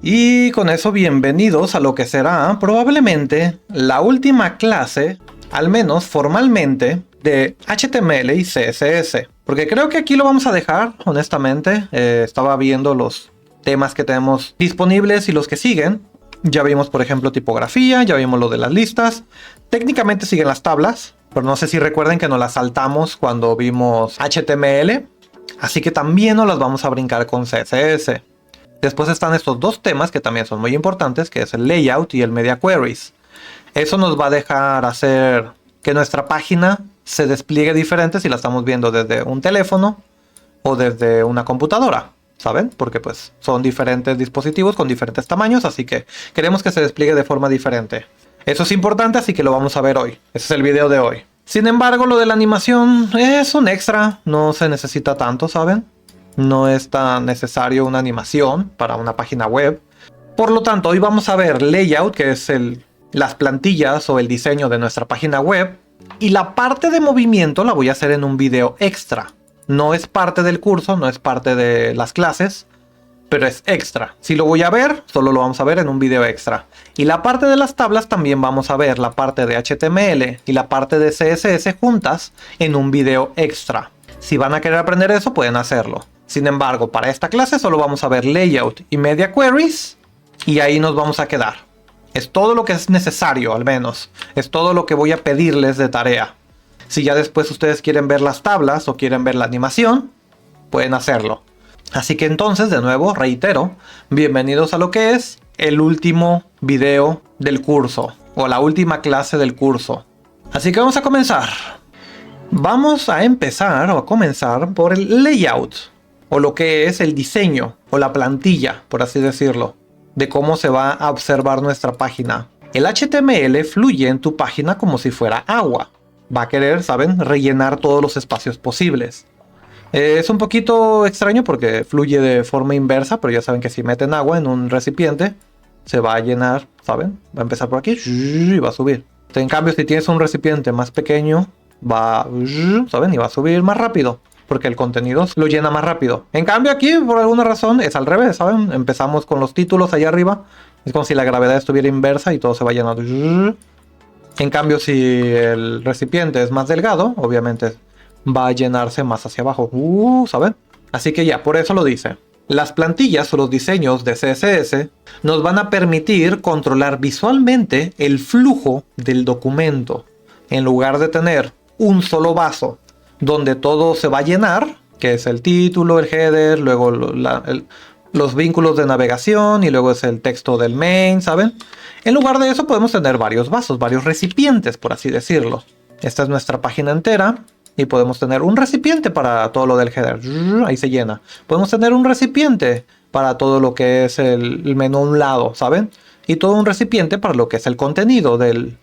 Y con eso bienvenidos a lo que será probablemente la última clase, al menos formalmente, de HTML y CSS. Porque creo que aquí lo vamos a dejar, honestamente. Estaba viendo los temas que tenemos disponibles y los que siguen. Ya vimos, por ejemplo, tipografía, ya vimos lo de las listas. Técnicamente siguen las tablas, pero no sé si recuerden que nos las saltamos cuando vimos HTML. Así que también nos las vamos a brincar con CSS. Después están estos dos temas que también son muy importantes, que es el layout y el media queries. Eso nos va a dejar hacer que nuestra página se despliegue diferente si la estamos viendo desde un teléfono o desde una computadora, ¿saben? Porque pues son diferentes dispositivos con diferentes tamaños, así que queremos que se despliegue de forma diferente. Eso es importante, así que lo vamos a ver hoy. Ese es el video de hoy. Sin embargo, lo de la animación es un extra, no se necesita tanto, ¿saben? No es tan necesario una animación para una página web. Por lo tanto, hoy vamos a ver layout, que es las plantillas o el diseño de nuestra página web. Y la parte de movimiento la voy a hacer en un video extra. No es parte del curso, no es parte de las clases, pero es extra. Si lo voy a ver, solo lo vamos a ver en un video extra. Y la parte de las tablas también vamos a ver la parte de HTML y la parte de CSS juntas en un video extra. Si van a querer aprender eso, pueden hacerlo. Sin embargo, para esta clase solo vamos a ver layout y media queries y ahí nos vamos a quedar. Es todo lo que es necesario, al menos. Es todo lo que voy a pedirles de tarea. Si ya después ustedes quieren ver las tablas o quieren ver la animación, pueden hacerlo. Así que entonces, de nuevo, reitero, bienvenidos a lo que es el último video del curso o la última clase del curso. Así que vamos a comenzar. Vamos a empezar o a comenzar por el layout, o lo que es el diseño o la plantilla, por así decirlo, de cómo se va a observar nuestra página. El HTML fluye en tu página como si fuera agua. Va a querer, ¿saben?, rellenar todos los espacios posibles. Es un poquito extraño porque fluye de forma inversa, pero ya saben que si meten agua en un recipiente, se va a llenar, ¿saben? Va a empezar por aquí y va a subir. En cambio, si tienes un recipiente más pequeño, va, ¿saben?, y va a subir más rápido, porque el contenido lo llena más rápido. En cambio aquí, por alguna razón, es al revés, ¿saben? Empezamos con los títulos allá arriba. Es como si la gravedad estuviera inversa y todo se va llenando. En cambio, si el recipiente es más delgado, obviamente va a llenarse más hacia abajo. ¿Saben? Así que ya, por eso lo dice. Las plantillas o los diseños de CSS nos van a permitir controlar visualmente el flujo del documento. En lugar de tener un solo vaso donde todo se va a llenar, que es el título, el header, luego los vínculos de navegación y luego es el texto del main, ¿saben? En lugar de eso podemos tener varios vasos, varios recipientes, por así decirlo. Esta es nuestra página entera y podemos tener un recipiente para todo lo del header, ahí se llena. Podemos tener un recipiente para todo lo que es el menú a un lado, ¿saben? Y todo un recipiente para lo que es el contenido de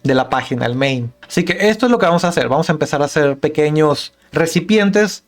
la página, el main. Así que esto es lo que vamos a hacer. Vamos a empezar a hacer pequeños recipientes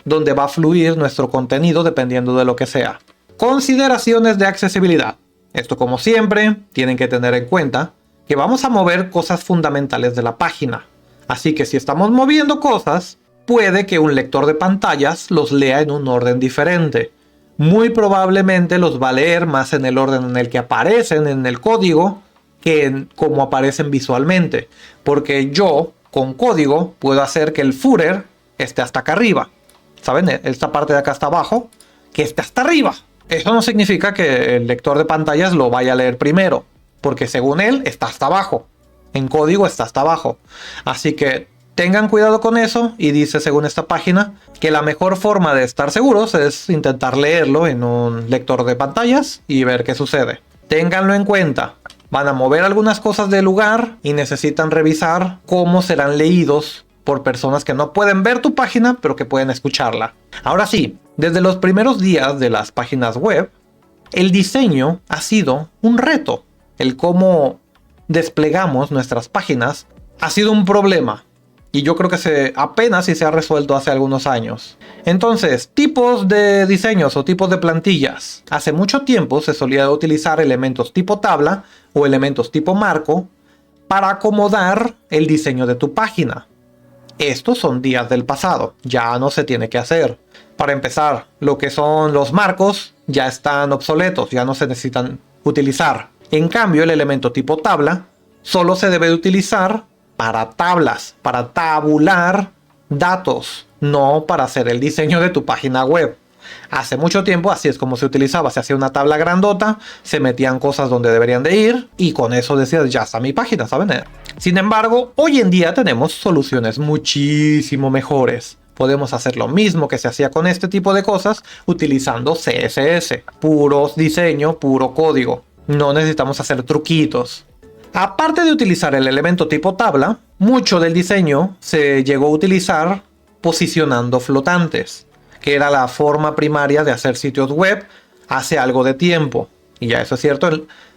donde va a fluir nuestro contenido dependiendo de lo que sea. Consideraciones de accesibilidad. Esto, como siempre, tienen que tener en cuenta que vamos a mover cosas fundamentales de la página. Así que si estamos moviendo cosas, puede que un lector de pantallas los lea en un orden diferente. Muy probablemente los va a leer más en el orden en el que aparecen en el código que en cómo aparecen visualmente, porque yo con código puedo hacer que el footer esté hasta acá arriba, ¿saben? Esta parte de acá está abajo, que esté hasta arriba. Eso no significa que el lector de pantallas lo vaya a leer primero, porque según él está hasta abajo, en código está hasta abajo. Así que tengan cuidado con eso, y dice según esta página que la mejor forma de estar seguros es intentar leerlo en un lector de pantallas y ver qué sucede. Ténganlo en cuenta. Van a mover algunas cosas del lugar y necesitan revisar cómo serán leídos por personas que no pueden ver tu página, pero que pueden escucharla. Ahora sí, desde los primeros días de las páginas web, el diseño ha sido un reto. El cómo desplegamos nuestras páginas ha sido un problema. Y yo creo que apenas si se ha resuelto hace algunos años. Entonces, tipos de diseños o tipos de plantillas. Hace mucho tiempo se solía utilizar elementos tipo tabla o elementos tipo marco para acomodar el diseño de tu página. Estos son días del pasado, ya no se tiene que hacer. Para empezar, lo que son los marcos ya están obsoletos, ya no se necesitan utilizar. En cambio, el elemento tipo tabla solo se debe de utilizar para tablas, para tabular datos, no para hacer el diseño de tu página web. Hace mucho tiempo así es como se utilizaba, se hacía una tabla grandota, se metían cosas donde deberían de ir y con eso decías, ya está mi página, ¿saben? Sin embargo, hoy en día tenemos soluciones muchísimo mejores. Podemos hacer lo mismo que se hacía con este tipo de cosas utilizando CSS, puro diseño, puro código. No necesitamos hacer truquitos. Aparte de utilizar el elemento tipo tabla, mucho del diseño se llegó a utilizar posicionando flotantes, que era la forma primaria de hacer sitios web hace algo de tiempo. Y ya eso es cierto.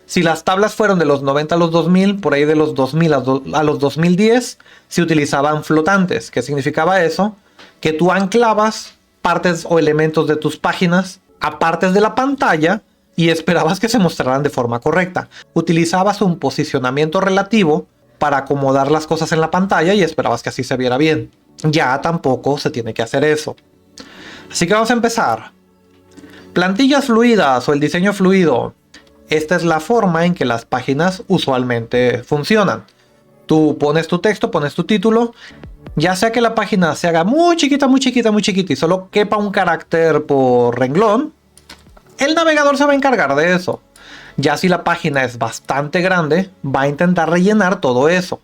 Si las tablas fueron de los 90 a los 2000, por ahí de los 2000 a los 2010, se utilizaban flotantes. ¿Qué significaba eso? Que tú anclabas partes o elementos de tus páginas a partes de la pantalla y esperabas que se mostraran de forma correcta. Utilizabas un posicionamiento relativo para acomodar las cosas en la pantalla y esperabas que así se viera bien. Ya tampoco se tiene que hacer eso. Así que vamos a empezar. Plantillas fluidas o el diseño fluido. Esta es la forma en que las páginas usualmente funcionan. Tú pones tu texto, pones tu título. Ya sea que la página se haga muy chiquita, muy chiquita, muy chiquita y solo quepa un carácter por renglón, el navegador se va a encargar de eso. Ya si la página es bastante grande, va a intentar rellenar todo eso.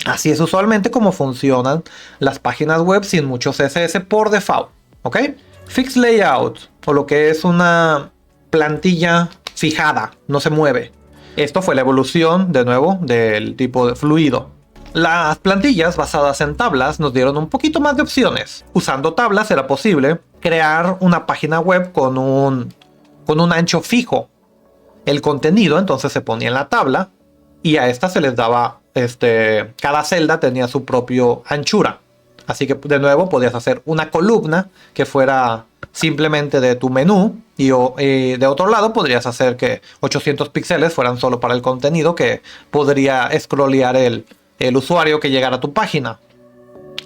Así es usualmente como funcionan las páginas web sin mucho CSS por default. ¿Ok? Fixed Layout, o lo que es una plantilla fijada, no se mueve. Esto fue la evolución, de nuevo, del tipo de fluido. Las plantillas basadas en tablas nos dieron un poquito más de opciones. Usando tablas era posible crear una página web con un ancho fijo. El contenido entonces se ponía en la tabla y a esta se les daba, cada celda tenía su propio anchura. Así que de nuevo podías hacer una columna que fuera simplemente de tu menú y de otro lado podrías hacer que 800 píxeles fueran solo para el contenido que podría scrollear el usuario que llegara a tu página.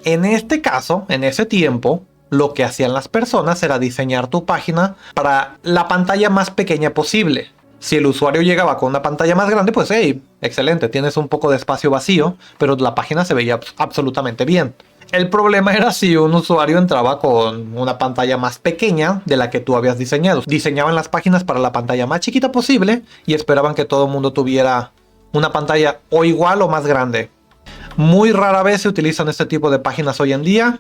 En este caso, en ese tiempo, lo que hacían las personas era diseñar tu página para la pantalla más pequeña posible. Si el usuario llegaba con una pantalla más grande, pues hey, excelente, tienes un poco de espacio vacío, pero la página se veía absolutamente bien. El problema era si un usuario entraba con una pantalla más pequeña de la que tú habías diseñado. Diseñaban las páginas para la pantalla más chiquita posible y esperaban que todo el mundo tuviera una pantalla o igual o más grande. Muy rara vez se utilizan este tipo de páginas hoy en día.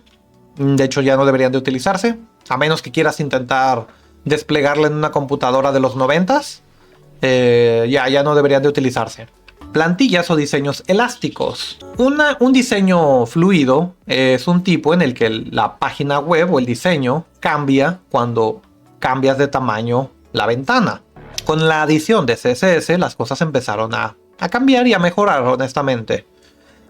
De hecho ya no deberían de utilizarse, a menos que quieras intentar desplegarla en una computadora de los 90s. Ya no deberían de utilizarse. Plantillas o diseños elásticos. Un diseño fluido es un tipo en el que la página web o el diseño cambia cuando cambias de tamaño la ventana. Con la adición de CSS las cosas empezaron a cambiar y a mejorar honestamente.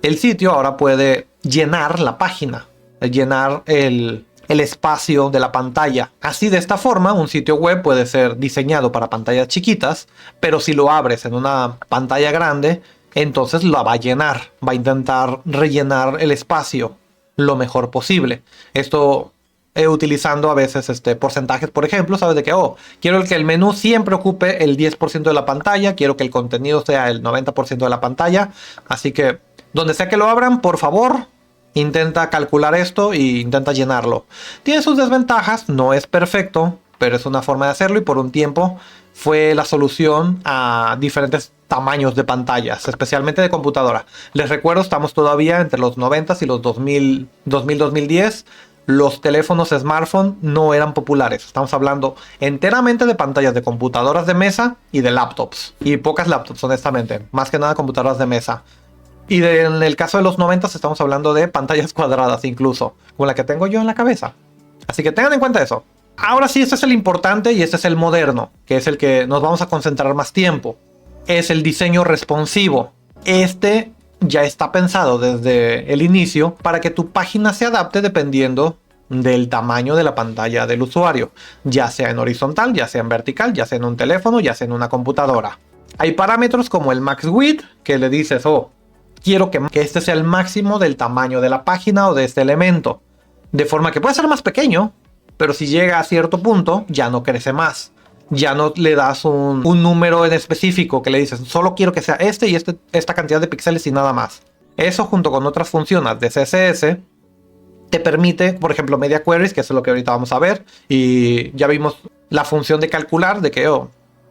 El sitio ahora puede llenar la página, llenar el espacio de la pantalla. Así de esta forma un sitio web puede ser diseñado para pantallas chiquitas, pero si lo abres en una pantalla grande, entonces la va a llenar, va a intentar rellenar el espacio lo mejor posible. Esto utilizando a veces porcentajes, por ejemplo, sabes de que quiero que el menú siempre ocupe el 10% de la pantalla, quiero que el contenido sea el 90% de la pantalla, así que donde sea que lo abran, por favor, intenta calcular esto e intenta llenarlo. Tiene sus desventajas, no es perfecto, pero es una forma de hacerlo y por un tiempo fue la solución a diferentes tamaños de pantallas, especialmente de computadora. Les recuerdo, estamos todavía entre los 90s y los 2010. Los teléfonos smartphone no eran populares. Estamos hablando enteramente de pantallas de computadoras de mesa y de laptops. Y pocas laptops, honestamente. Más que nada computadoras de mesa. Y en el caso de los 90 estamos hablando de pantallas cuadradas incluso, como la que tengo yo en la cabeza. Así que tengan en cuenta eso. Ahora sí, este es el importante y este es el moderno, que es el que nos vamos a concentrar más tiempo. Es el diseño responsivo. Este ya está pensado desde el inicio para que tu página se adapte dependiendo del tamaño de la pantalla del usuario, ya sea en horizontal, ya sea en vertical, ya sea en un teléfono, ya sea en una computadora. Hay parámetros como el max width, que le dices, quiero que este sea el máximo del tamaño de la página o de este elemento. De forma que puede ser más pequeño, pero si llega a cierto punto, ya no crece más. Ya no le das un número en específico que le dices, solo quiero que sea este y esta cantidad de píxeles y nada más. Eso junto con otras funciones de CSS te permite, por ejemplo, media queries, que eso es lo que ahorita vamos a ver. Y ya vimos la función de calcular, de que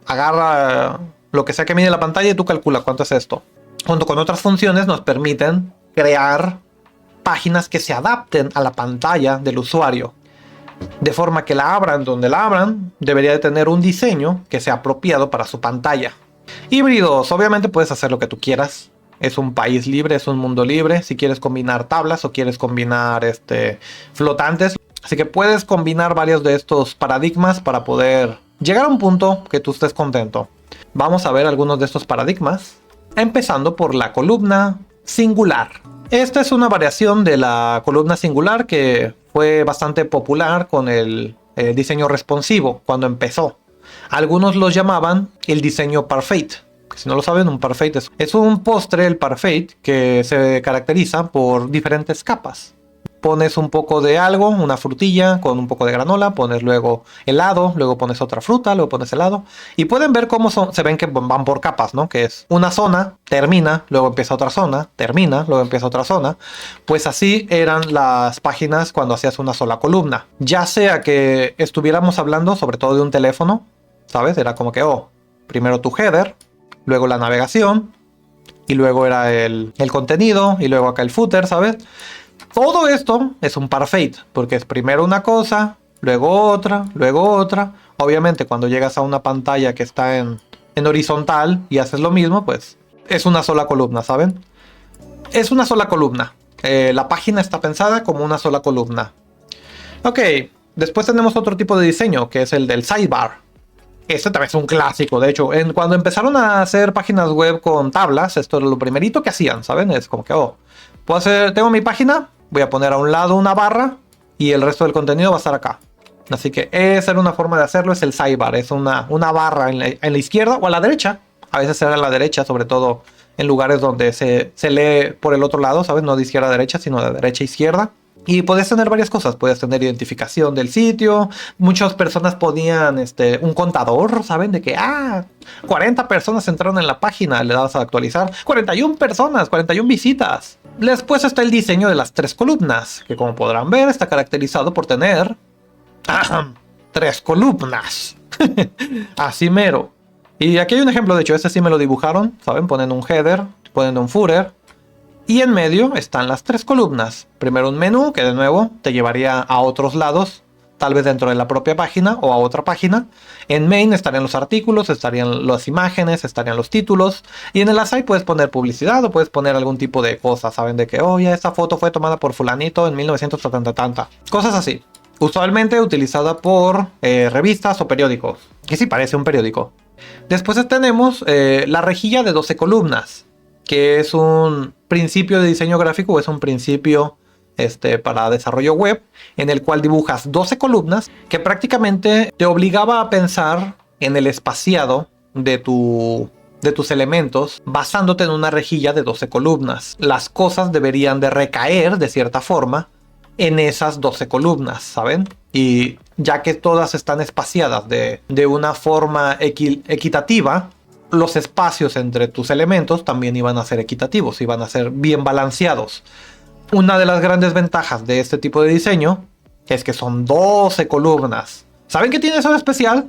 agarra lo que sea que mide la pantalla y tú calcula cuánto es esto. Junto con otras funciones nos permiten crear páginas que se adapten a la pantalla del usuario. De forma que la abran donde la abran, debería de tener un diseño que sea apropiado para su pantalla. Híbridos, obviamente puedes hacer lo que tú quieras. Es un país libre, es un mundo libre. Si quieres combinar tablas o quieres combinar flotantes. Así que puedes combinar varios de estos paradigmas para poder llegar a un punto que tú estés contento. Vamos a ver algunos de estos paradigmas. Empezando por la columna singular. Esta es una variación de la columna singular que fue bastante popular con el diseño responsivo cuando empezó. Algunos lo llamaban el diseño parfait. Si no lo saben, un parfait es un postre, el parfait, que se caracteriza por diferentes capas. Pones un poco de algo, una frutilla con un poco de granola, pones luego helado, luego pones otra fruta, luego pones helado. Y pueden ver cómo se ven que van por capas, ¿no? Que es una zona, termina, luego empieza otra zona, termina, luego empieza otra zona. Pues así eran las páginas cuando hacías una sola columna. Ya sea que estuviéramos hablando sobre todo de un teléfono, ¿sabes? Era como que, primero tu header, luego la navegación, y luego era el contenido, y luego acá el footer, ¿sabes? Todo esto es un parfait, porque es primero una cosa, luego otra, luego otra. Obviamente cuando llegas a una pantalla que está en horizontal y haces lo mismo, pues es una sola columna, ¿saben? Es una sola columna. La página está pensada como una sola columna. Ok, después tenemos otro tipo de diseño, que es el del sidebar. Este también es un clásico, de hecho, cuando empezaron a hacer páginas web con tablas, esto es lo primerito que hacían, ¿saben? Es como que, tengo mi página, voy a poner a un lado una barra y el resto del contenido va a estar acá. Así que esa era una forma de hacerlo, es el sidebar, es una barra en la izquierda o a la derecha. A veces era a la derecha, sobre todo en lugares donde se lee por el otro lado, ¿sabes? No de izquierda a derecha, sino de derecha a izquierda. Y puedes tener varias cosas, puedes tener identificación del sitio, muchas personas ponían un contador, ¿saben? De que, 40 personas entraron en la página, le dabas a actualizar, 41 personas, 41 visitas. Después está el diseño de las 3 columnas, que como podrán ver está caracterizado por tener 3 columnas. Así mero. Y aquí hay un ejemplo, de hecho, este sí me lo dibujaron, ¿saben? Ponen un header, ponen un footer. Y en medio están las 3 columnas. Primero un menú que de nuevo te llevaría a otros lados, tal vez dentro de la propia página o a otra página. En main estarían los artículos, estarían las imágenes, estarían los títulos. Y en el aside puedes poner publicidad o puedes poner algún tipo de cosa. Saben de que, ya esta foto fue tomada por fulanito en 1970 tanta. Cosas así. Usualmente utilizada por revistas o periódicos. Que sí parece un periódico. Después tenemos la rejilla de 12 columnas. Que es un principio de diseño gráfico o es un principio para desarrollo web en el cual dibujas 12 columnas que prácticamente te obligaba a pensar en el espaciado de tus elementos basándote en una rejilla de 12 columnas. Las cosas deberían de recaer de cierta forma en esas 12 columnas, ¿saben? Y ya que todas están espaciadas de una forma equitativa, los espacios entre tus elementos también iban a ser equitativos, iban a ser bien balanceados. Una de las grandes ventajas de este tipo de diseño es que son 12 columnas. ¿Saben qué tiene eso de especial?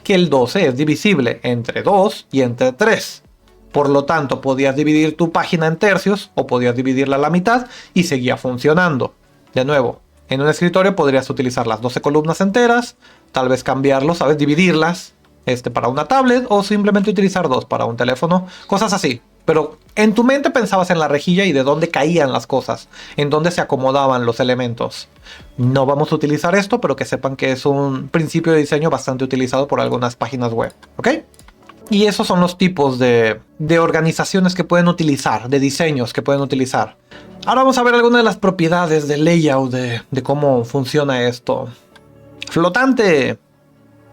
Que el 12 es divisible entre 2 y entre 3. Por lo tanto, podías dividir tu página en tercios o podías dividirla a la mitad y seguía funcionando. De nuevo, en un escritorio podrías utilizar las 12 columnas enteras, tal vez cambiarlo, ¿sabes? Dividirlas. Para una tablet o simplemente utilizar 2 para un teléfono, cosas así. Pero en tu mente pensabas en la rejilla y de dónde caían las cosas, en dónde se acomodaban los elementos. No vamos a utilizar esto, pero que sepan que es un principio de diseño bastante utilizado por algunas páginas web, ¿ok? Y esos son los tipos de organizaciones que pueden utilizar, de diseños que pueden utilizar. Ahora vamos a ver algunas de las propiedades del layout, de cómo funciona esto. Flotante.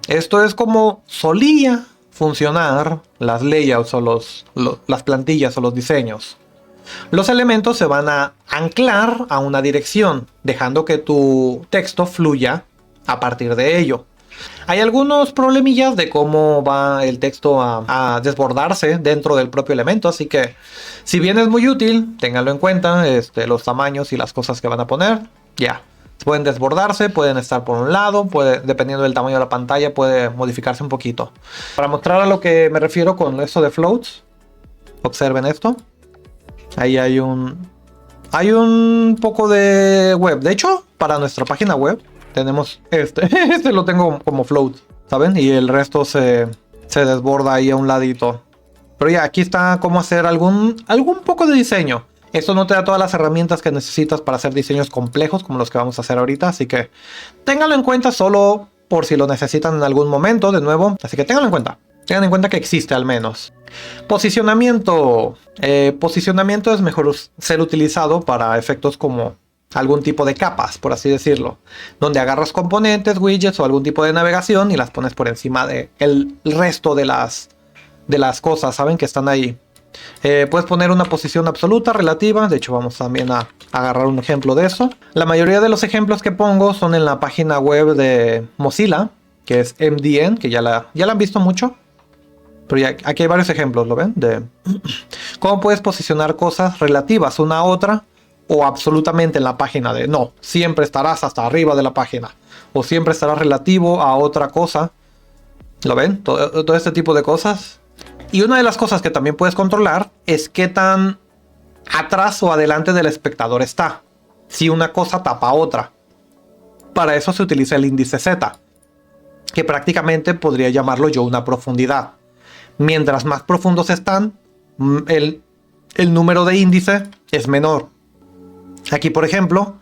Esto es como solía funcionar las layouts o las plantillas o los diseños. Los elementos se van a anclar a una dirección, dejando que tu texto fluya a partir de ello. Hay algunos problemillas de cómo va el texto a desbordarse dentro del propio elemento, así que si bien es muy útil, ténganlo en cuenta, los tamaños y las cosas que van a poner, ya. Pueden desbordarse, pueden estar por un lado, dependiendo del tamaño de la pantalla, puede modificarse un poquito. Para mostrar a lo que me refiero con esto de floats, observen esto. Ahí hay un poco de web. De hecho, para nuestra página web tenemos este lo tengo como float, ¿saben? Y el resto se desborda ahí a un ladito. Pero ya, aquí está cómo hacer algún poco de diseño. Esto no te da todas las herramientas que necesitas para hacer diseños complejos como los que vamos a hacer ahorita, así que ténganlo en cuenta solo por si lo necesitan en algún momento de nuevo. Así que ténganlo en cuenta. Tengan en cuenta que existe al menos. Posicionamiento. Posicionamiento es mejor ser utilizado para efectos como algún tipo de capas, por así decirlo, donde agarras componentes, widgets o algún tipo de navegación y las pones por encima del resto de las cosas, ¿saben? Que están ahí. Puedes poner una posición absoluta, relativa. De hecho, vamos también a agarrar un ejemplo de eso. La mayoría de los ejemplos que pongo son en la página web de Mozilla, que es MDN, que ya la han visto mucho. Pero ya, aquí hay varios ejemplos, ¿lo ven? De cómo puedes posicionar cosas relativas una a otra o absolutamente en la página de no, siempre estarás hasta arriba de la página o siempre estarás relativo a otra cosa. ¿Lo ven? Todo este tipo de cosas. Y una de las cosas que también puedes controlar es qué tan atrás o adelante del espectador está. Si una cosa tapa a otra. Para eso se utiliza el índice Z, que prácticamente podría llamarlo yo una profundidad. Mientras más profundos están, el número de índice es menor. Aquí, por ejemplo,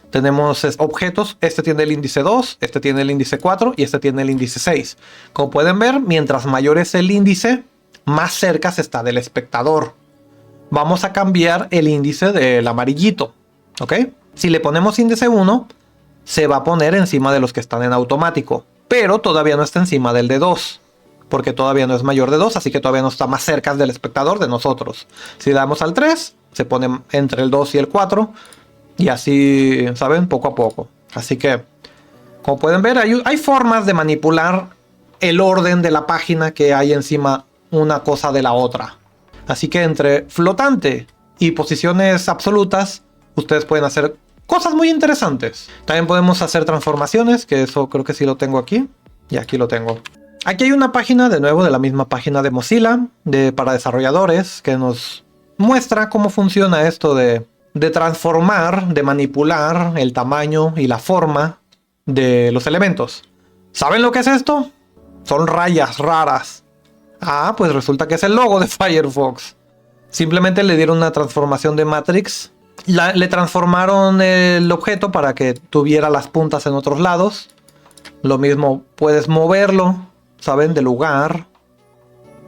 tenemos objetos. Este tiene el índice 2, este tiene el índice 4 y este tiene el índice 6. Como pueden ver, mientras mayor es el índice, más cerca se está del espectador. Vamos a cambiar el índice del amarillito, ¿ok? Si le ponemos índice 1, se va a poner encima de los que están en automático, pero todavía no está encima del de 2, porque todavía no es mayor de 2, así que todavía no está más cerca del espectador de nosotros. Si damos al 3, se pone entre el 2 y el 4, y así, ¿saben? Poco a poco. Así que, como pueden ver, hay formas de manipular el orden de la página que hay encima una cosa de la otra. Así que entre flotante y posiciones absolutas, ustedes pueden hacer cosas muy interesantes. También podemos hacer transformaciones, que eso creo que sí lo tengo aquí. Y aquí lo tengo. Aquí hay una página, de nuevo, de la misma página de Mozilla, para desarrolladores, que nos muestra cómo funciona esto de transformar, de manipular el tamaño y la forma de los elementos. ¿Saben lo que es esto? Son rayas raras. Ah, pues resulta que es el logo de Firefox. Simplemente le dieron una transformación de Matrix. Le transformaron el objeto para que tuviera las puntas en otros lados. Lo mismo, puedes moverlo, ¿saben? De lugar.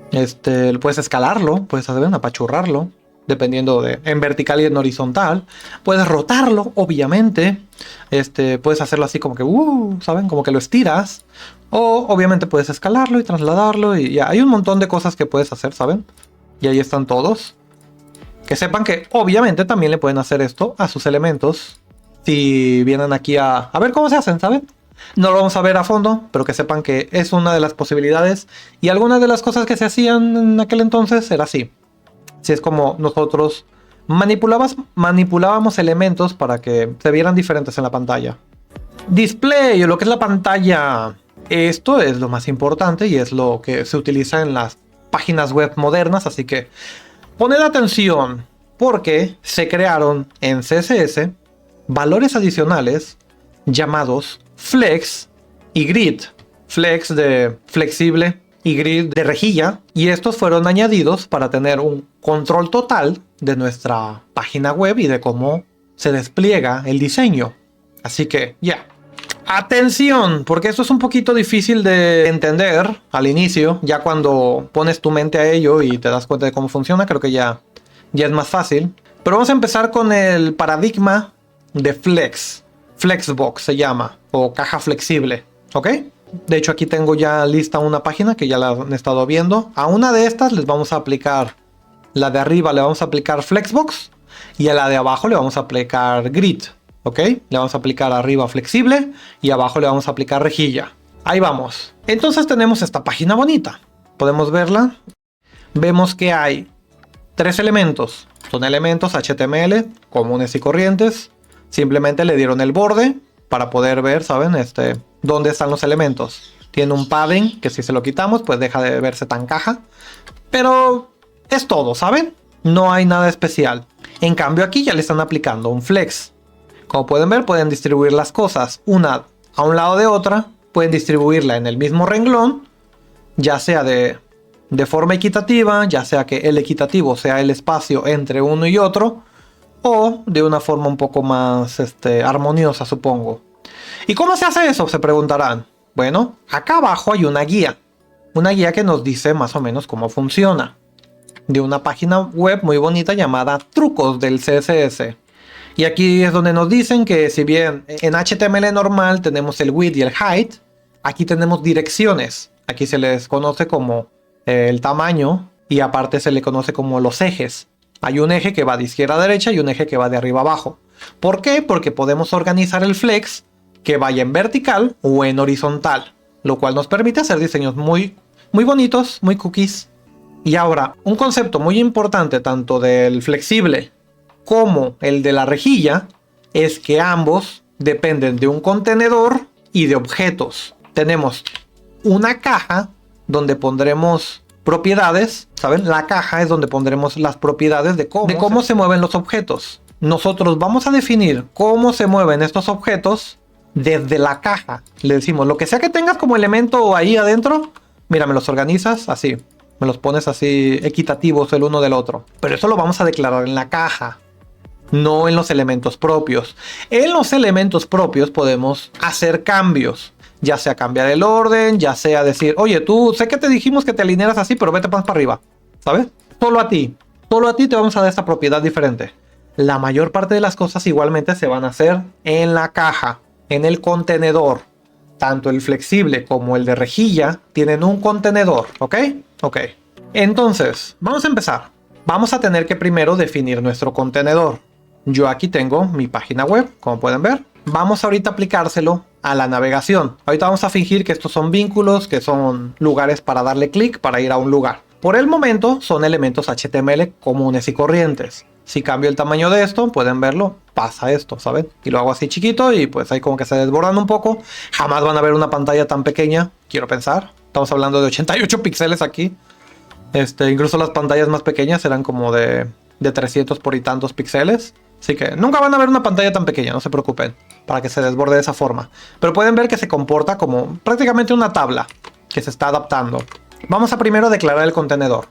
Puedes escalarlo, puedes, ¿saben? Apachurrarlo. Dependiendo de en vertical y en horizontal. Puedes rotarlo, obviamente. Puedes hacerlo así como que, ¿saben? Como que lo estiras. O obviamente puedes escalarlo y trasladarlo. Y ya, hay un montón de cosas que puedes hacer, ¿saben? Y ahí están todos. Que sepan que obviamente también le pueden hacer esto a sus elementos. Si vienen aquí a ver cómo se hacen, ¿saben? No lo vamos a ver a fondo, pero que sepan que es una de las posibilidades. Y algunas de las cosas que se hacían en aquel entonces era así. Si es como nosotros manipulábamos elementos para que se vieran diferentes en la pantalla. Display, o lo que es la pantalla. Esto es lo más importante y es lo que se utiliza en las páginas web modernas. Así que poned atención, porque se crearon en CSS valores adicionales llamados flex y grid. Flex de flexible y grid de rejilla, y estos fueron añadidos para tener un control total de nuestra página web y de cómo se despliega el diseño. Así que ya, atención, porque esto es un poquito difícil de entender al inicio. Ya cuando pones tu mente a ello y te das cuenta de cómo funciona, creo que ya es más fácil. Pero vamos a empezar con el paradigma de flex. Flexbox se llama, o caja flexible, ¿ok? De hecho, aquí tengo ya lista una página que ya la han estado viendo. A una de estas les vamos a aplicar, la de arriba le vamos a aplicar Flexbox y a la de abajo le vamos a aplicar Grid. ¿ok? Le vamos a aplicar arriba flexible y abajo le vamos a aplicar rejilla. Ahí vamos. Entonces tenemos esta página bonita. Podemos verla. Vemos que hay 3 elementos. Son elementos HTML comunes y corrientes. Simplemente le dieron el borde para poder ver, ¿saben? Dónde están los elementos. Tiene un padding que si se lo quitamos pues deja de verse tan caja. Pero es todo, ¿saben? No hay nada especial. En cambio aquí ya le están aplicando un flex. Como pueden ver, pueden distribuir las cosas una a un lado de otra. Pueden distribuirla en el mismo renglón. Ya sea de forma equitativa, ya sea que el equitativo sea el espacio entre uno y otro. O de una forma un poco más armoniosa, supongo. ¿Y cómo se hace eso? Se preguntarán. Bueno, acá abajo hay una guía. Una guía que nos dice más o menos cómo funciona. De una página web muy bonita llamada Trucos del CSS. Y aquí es donde nos dicen que si bien en HTML normal tenemos el width y el height, aquí tenemos direcciones. Aquí se les conoce como el tamaño y aparte se le conoce como los ejes. Hay un eje que va de izquierda a derecha y un eje que va de arriba a abajo. ¿Por qué? Porque podemos organizar el flex que vaya en vertical o en horizontal, lo cual nos permite hacer diseños muy bonitos, muy cookies. Y ahora, un concepto muy importante tanto del flexible como el de la rejilla es que ambos dependen de un contenedor y de objetos. Tenemos una caja donde pondremos propiedades, ¿saben? La caja es donde pondremos las propiedades de cómo se mueven los objetos. Nosotros vamos a definir cómo se mueven estos objetos desde la caja. Le decimos, lo que sea que tengas como elemento ahí adentro, mira, me los organizas así. Me los pones así equitativos el uno del otro. Pero eso lo vamos a declarar en la caja, no en los elementos propios. En los elementos propios podemos hacer cambios. Ya sea cambiar el orden, ya sea decir, oye, tú sé que te dijimos que te alinearas así, pero vete más para arriba. ¿Sabes? Solo a ti te vamos a dar esta propiedad diferente. La mayor parte de las cosas igualmente se van a hacer en la caja, en el contenedor. Tanto el flexible como el de rejilla tienen un contenedor, ¿ok? Ok. Entonces, vamos a empezar. Vamos a tener que primero definir nuestro contenedor. Yo aquí tengo mi página web, como pueden ver. Vamos ahorita a aplicárselo a la navegación. Ahorita vamos a fingir que estos son vínculos, que son lugares para darle clic para ir a un lugar. Por el momento son elementos HTML comunes y corrientes. Si cambio el tamaño de esto, pueden verlo, pasa esto, ¿saben? Y lo hago así chiquito y pues ahí como que se desbordan un poco. Jamás van a ver una pantalla tan pequeña, quiero pensar. Estamos hablando de 88 píxeles aquí. Incluso las pantallas más pequeñas eran como de 300 por y tantos píxeles. Así que nunca van a ver una pantalla tan pequeña, no se preocupen, para que se desborde de esa forma. Pero pueden ver que se comporta como prácticamente una tabla que se está adaptando. Vamos a primero declarar el contenedor.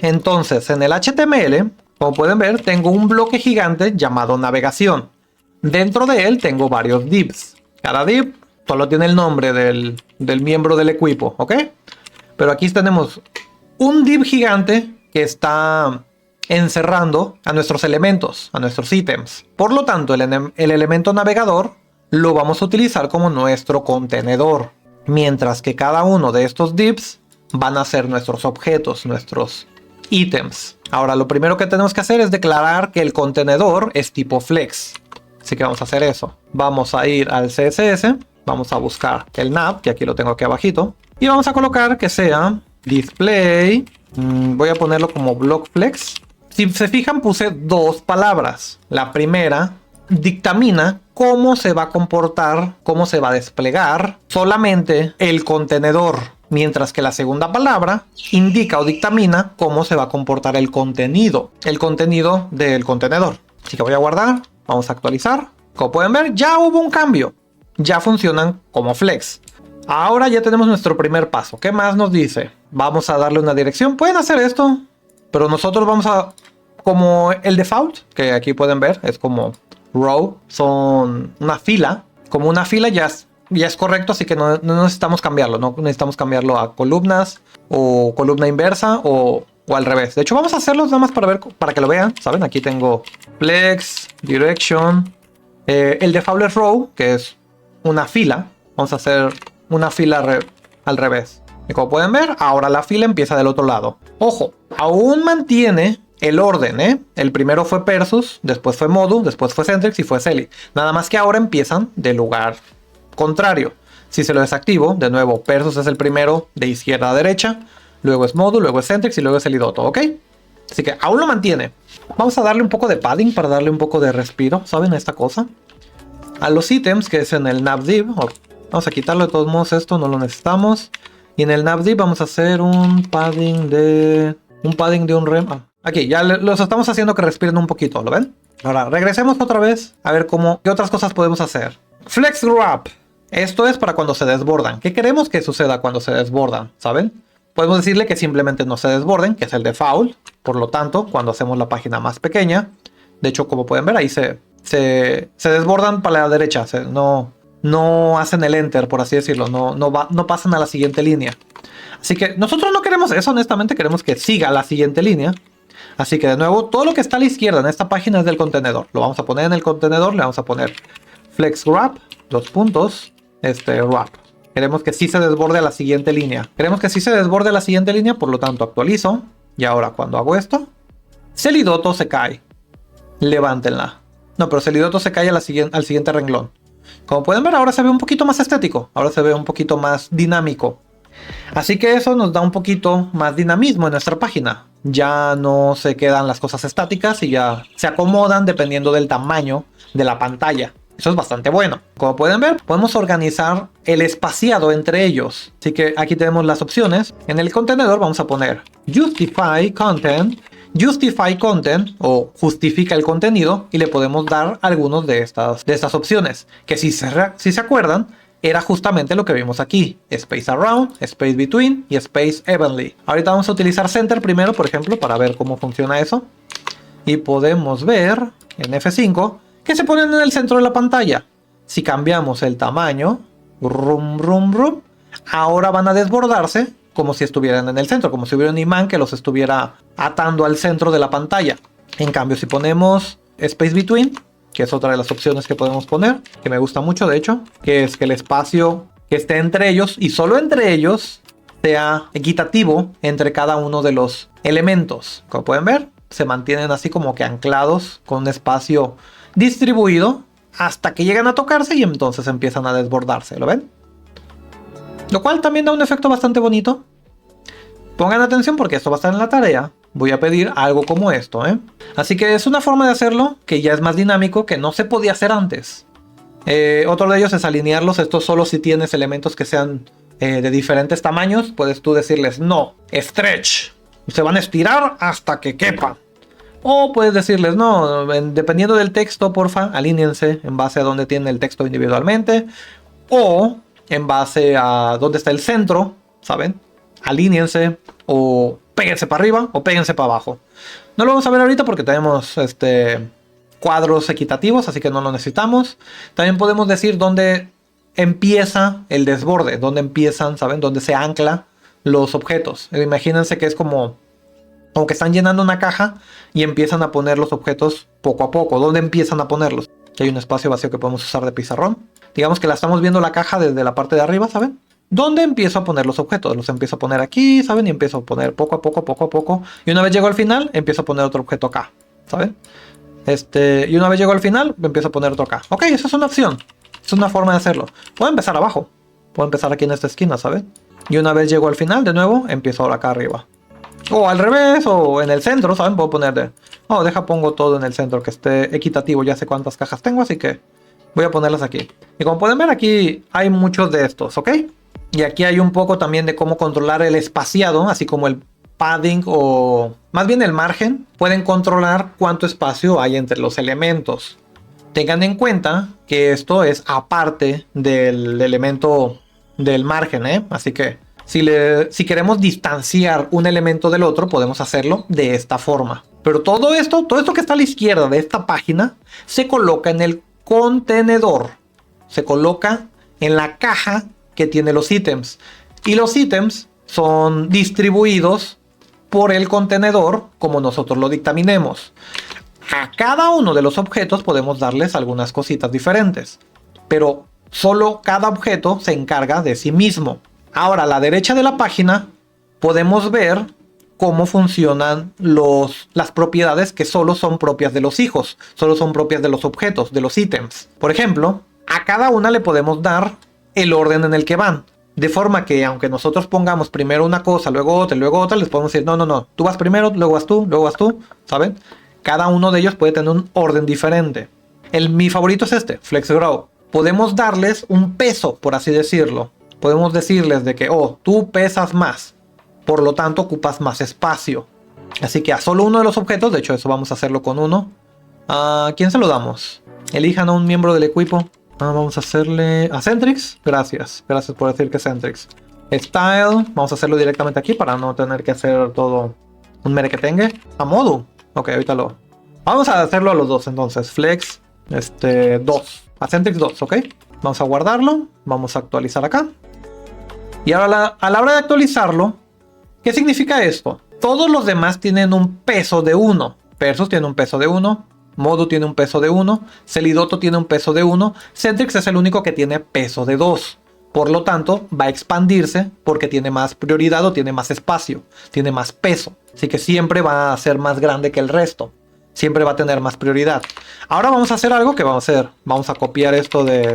Entonces, en el HTML, como pueden ver, tengo un bloque gigante llamado navegación. Dentro de él tengo varios divs. Cada div solo tiene el nombre del miembro del equipo, ¿ok? Pero aquí tenemos un div gigante que está encerrando a nuestros elementos, a nuestros ítems. Por lo tanto, el elemento navegador lo vamos a utilizar como nuestro contenedor. Mientras que cada uno de estos divs van a ser nuestros objetos, nuestros ítems. Ahora, lo primero que tenemos que hacer es declarar que el contenedor es tipo flex. Así que vamos a hacer eso. Vamos a ir al CSS. Vamos a buscar el nav, que aquí lo tengo aquí abajito. Y vamos a colocar que sea display. Voy a ponerlo como block flex. Si se fijan, puse dos palabras. La primera dictamina cómo se va a comportar, cómo se va a desplegar solamente el contenedor. Mientras que la segunda palabra indica o dictamina cómo se va a comportar el contenido del contenedor. Así que voy a guardar, vamos a actualizar. Como pueden ver, ya hubo un cambio. Ya funcionan como flex. Ahora ya tenemos nuestro primer paso. ¿Qué más nos dice? Vamos a darle una dirección. Pueden hacer esto, pero nosotros vamos a, como el default, que aquí pueden ver, es como row, son una fila. Como una fila ya es correcto, así que no necesitamos cambiarlo. No necesitamos cambiarlo a columnas o columna inversa o al revés. De hecho, vamos a hacerlos nada más para que lo vean. ¿Saben? Aquí tengo flex, direction. El default es row, que es una fila. Vamos a hacer una fila al revés. Y como pueden ver, ahora la fila empieza del otro lado. Ojo, aún mantiene el orden, ¿eh? El primero fue Persus, después fue Modu, después fue Centrix y fue Celi. Nada más que ahora empiezan del lugar contrario. Si se lo desactivo, de nuevo, Persus es el primero de izquierda a derecha, luego es Modu, luego es Centrix y luego es Celidoto, ¿ok? Así que aún lo mantiene. Vamos a darle un poco de padding para darle un poco de respiro, ¿saben? A esta cosa. A los ítems, que es en el navdiv, vamos a quitarlo de todos modos, esto no lo necesitamos. Y en el navdiv vamos a hacer un padding de un rem. Aquí, ya los estamos haciendo que respiren un poquito, ¿lo ven? Ahora, regresemos otra vez a ver qué otras cosas podemos hacer. Flex Wrap. Esto es para cuando se desbordan. ¿Qué queremos que suceda cuando se desbordan? ¿Saben? Podemos decirle que simplemente no se desborden, que es el default. Por lo tanto, cuando hacemos la página más pequeña, de hecho, como pueden ver, ahí se desbordan para la derecha. No hacen el enter, por así decirlo. No pasan a la siguiente línea. Así que nosotros no queremos eso, honestamente. Queremos que siga la siguiente línea. Así que de nuevo, todo lo que está a la izquierda en esta página es del contenedor. Lo vamos a poner en el contenedor. Le vamos a poner flex wrap, wrap. Queremos que sí se desborde a la siguiente línea. Por lo tanto actualizo. Y ahora cuando hago esto, Celidoto se cae. Levántenla. No, pero Celidoto se cae al siguiente renglón. Como pueden ver, ahora se ve un poquito más estético. Ahora se ve un poquito más dinámico. Así que eso nos da un poquito más dinamismo en nuestra página. Ya no se quedan las cosas estáticas y ya se acomodan dependiendo del tamaño de la pantalla. Eso es bastante bueno. Como pueden ver, podemos organizar el espaciado entre ellos. Así que aquí tenemos las opciones. En el contenedor vamos a poner Justify Content. Justify Content o justifica el contenido y le podemos dar algunos de estas opciones. Que si se acuerdan, era justamente lo que vimos aquí. Space Around, Space Between y Space Evenly. Ahorita vamos a utilizar Center primero, por ejemplo, para ver cómo funciona eso. Y podemos ver en F5 que se ponen en el centro de la pantalla. Si cambiamos el tamaño, ahora van a desbordarse como si estuvieran en el centro, como si hubiera un imán que los estuviera atando al centro de la pantalla. En cambio, si ponemos Space Between, que es otra de las opciones que podemos poner, que me gusta mucho de hecho, que es que el espacio que esté entre ellos y solo entre ellos sea equitativo entre cada uno de los elementos. Como pueden ver, se mantienen así como que anclados con un espacio distribuido hasta que llegan a tocarse y entonces empiezan a desbordarse, ¿lo ven? Lo cual también da un efecto bastante bonito. Pongan atención porque esto va a estar en la tarea. Voy a pedir algo como esto, ¿eh? Así que es una forma de hacerlo que ya es más dinámico, que no se podía hacer antes. Otro de ellos es alinearlos. Esto solo si tienes elementos que sean de diferentes tamaños. Puedes tú decirles no, stretch. Se van a estirar hasta que quepan. O puedes decirles no, dependiendo del texto, porfa, alíñense en base a donde tiene el texto individualmente. O en base a dónde está el centro, ¿saben? Alíñense o péguense para arriba o péguense para abajo. No lo vamos a ver ahorita porque tenemos cuadros equitativos, así que no lo necesitamos. También podemos decir dónde empieza el desborde, dónde empiezan, ¿saben? Dónde se ancla los objetos. Imagínense que es como que están llenando una caja y empiezan a poner los objetos poco a poco. ¿Dónde empiezan a ponerlos? Aquí hay un espacio vacío que podemos usar de pizarrón. Digamos que la estamos viendo la caja desde la parte de arriba, ¿saben? ¿Dónde empiezo a poner los objetos? Los empiezo a poner aquí, ¿saben? Y empiezo a poner poco a poco. Y una vez llego al final, empiezo a poner otro objeto acá, ¿saben? Y una vez llego al final, empiezo a poner otro acá. Ok, esa es una opción. Es una forma de hacerlo. Puedo empezar abajo. Puedo empezar aquí en esta esquina, ¿saben? Y una vez llego al final, de nuevo, empiezo ahora acá arriba. O al revés, o en el centro, ¿saben? Puedo poner pongo todo en el centro, que esté equitativo. Ya sé cuántas cajas tengo, así que voy a ponerlas aquí. Y como pueden ver, aquí hay muchos de estos, ¿ok? Y aquí hay un poco también de cómo controlar el espaciado, así como el padding o más bien el margen. Pueden controlar cuánto espacio hay entre los elementos. Tengan en cuenta que esto es aparte del elemento del margen, ¿eh? Así que si queremos distanciar un elemento del otro, podemos hacerlo de esta forma. Pero todo esto que está a la izquierda de esta página, se coloca en el contenedor. Se coloca en la caja que tiene los ítems. Y los ítems son distribuidos por el contenedor como nosotros lo dictaminemos. A cada uno de los objetos podemos darles algunas cositas diferentes. Pero solo cada objeto se encarga de sí mismo. Ahora, a la derecha de la página podemos ver cómo funcionan las propiedades que solo son propias de los hijos, solo son propias de los objetos, de los ítems. Por ejemplo, a cada una le podemos dar el orden en el que van. De forma que aunque nosotros pongamos primero una cosa, luego otra, les podemos decir, no, tú vas primero, luego vas tú, ¿saben? Cada uno de ellos puede tener un orden diferente. Mi favorito es este, FlexGrow. Podemos darles un peso, por así decirlo. Podemos decirles de que, tú pesas más, por lo tanto ocupas más espacio. Así que a solo uno de los objetos, de hecho eso vamos a hacerlo con uno. ¿A quién se lo damos? Elijan a un miembro del equipo. Vamos a hacerle a Centrix. Gracias por decir que Centrix. Style, vamos a hacerlo directamente aquí para no tener que hacer todo un merequetengue. A Modu. Ok, ahorita vamos a hacerlo a los dos entonces. Flex, 2. A Centrix 2, ok. Vamos a guardarlo. Vamos a actualizar acá. Y ahora a la hora de actualizarlo, ¿qué significa esto? Todos los demás tienen un peso de 1. Persus tiene un peso de 1. Modu tiene un peso de 1. Celidoto tiene un peso de 1. Centrix es el único que tiene peso de 2. Por lo tanto, va a expandirse porque tiene más prioridad o tiene más espacio. Tiene más peso. Así que siempre va a ser más grande que el resto. Siempre va a tener más prioridad. Ahora vamos a hacer algo que vamos a hacer. Vamos a copiar esto de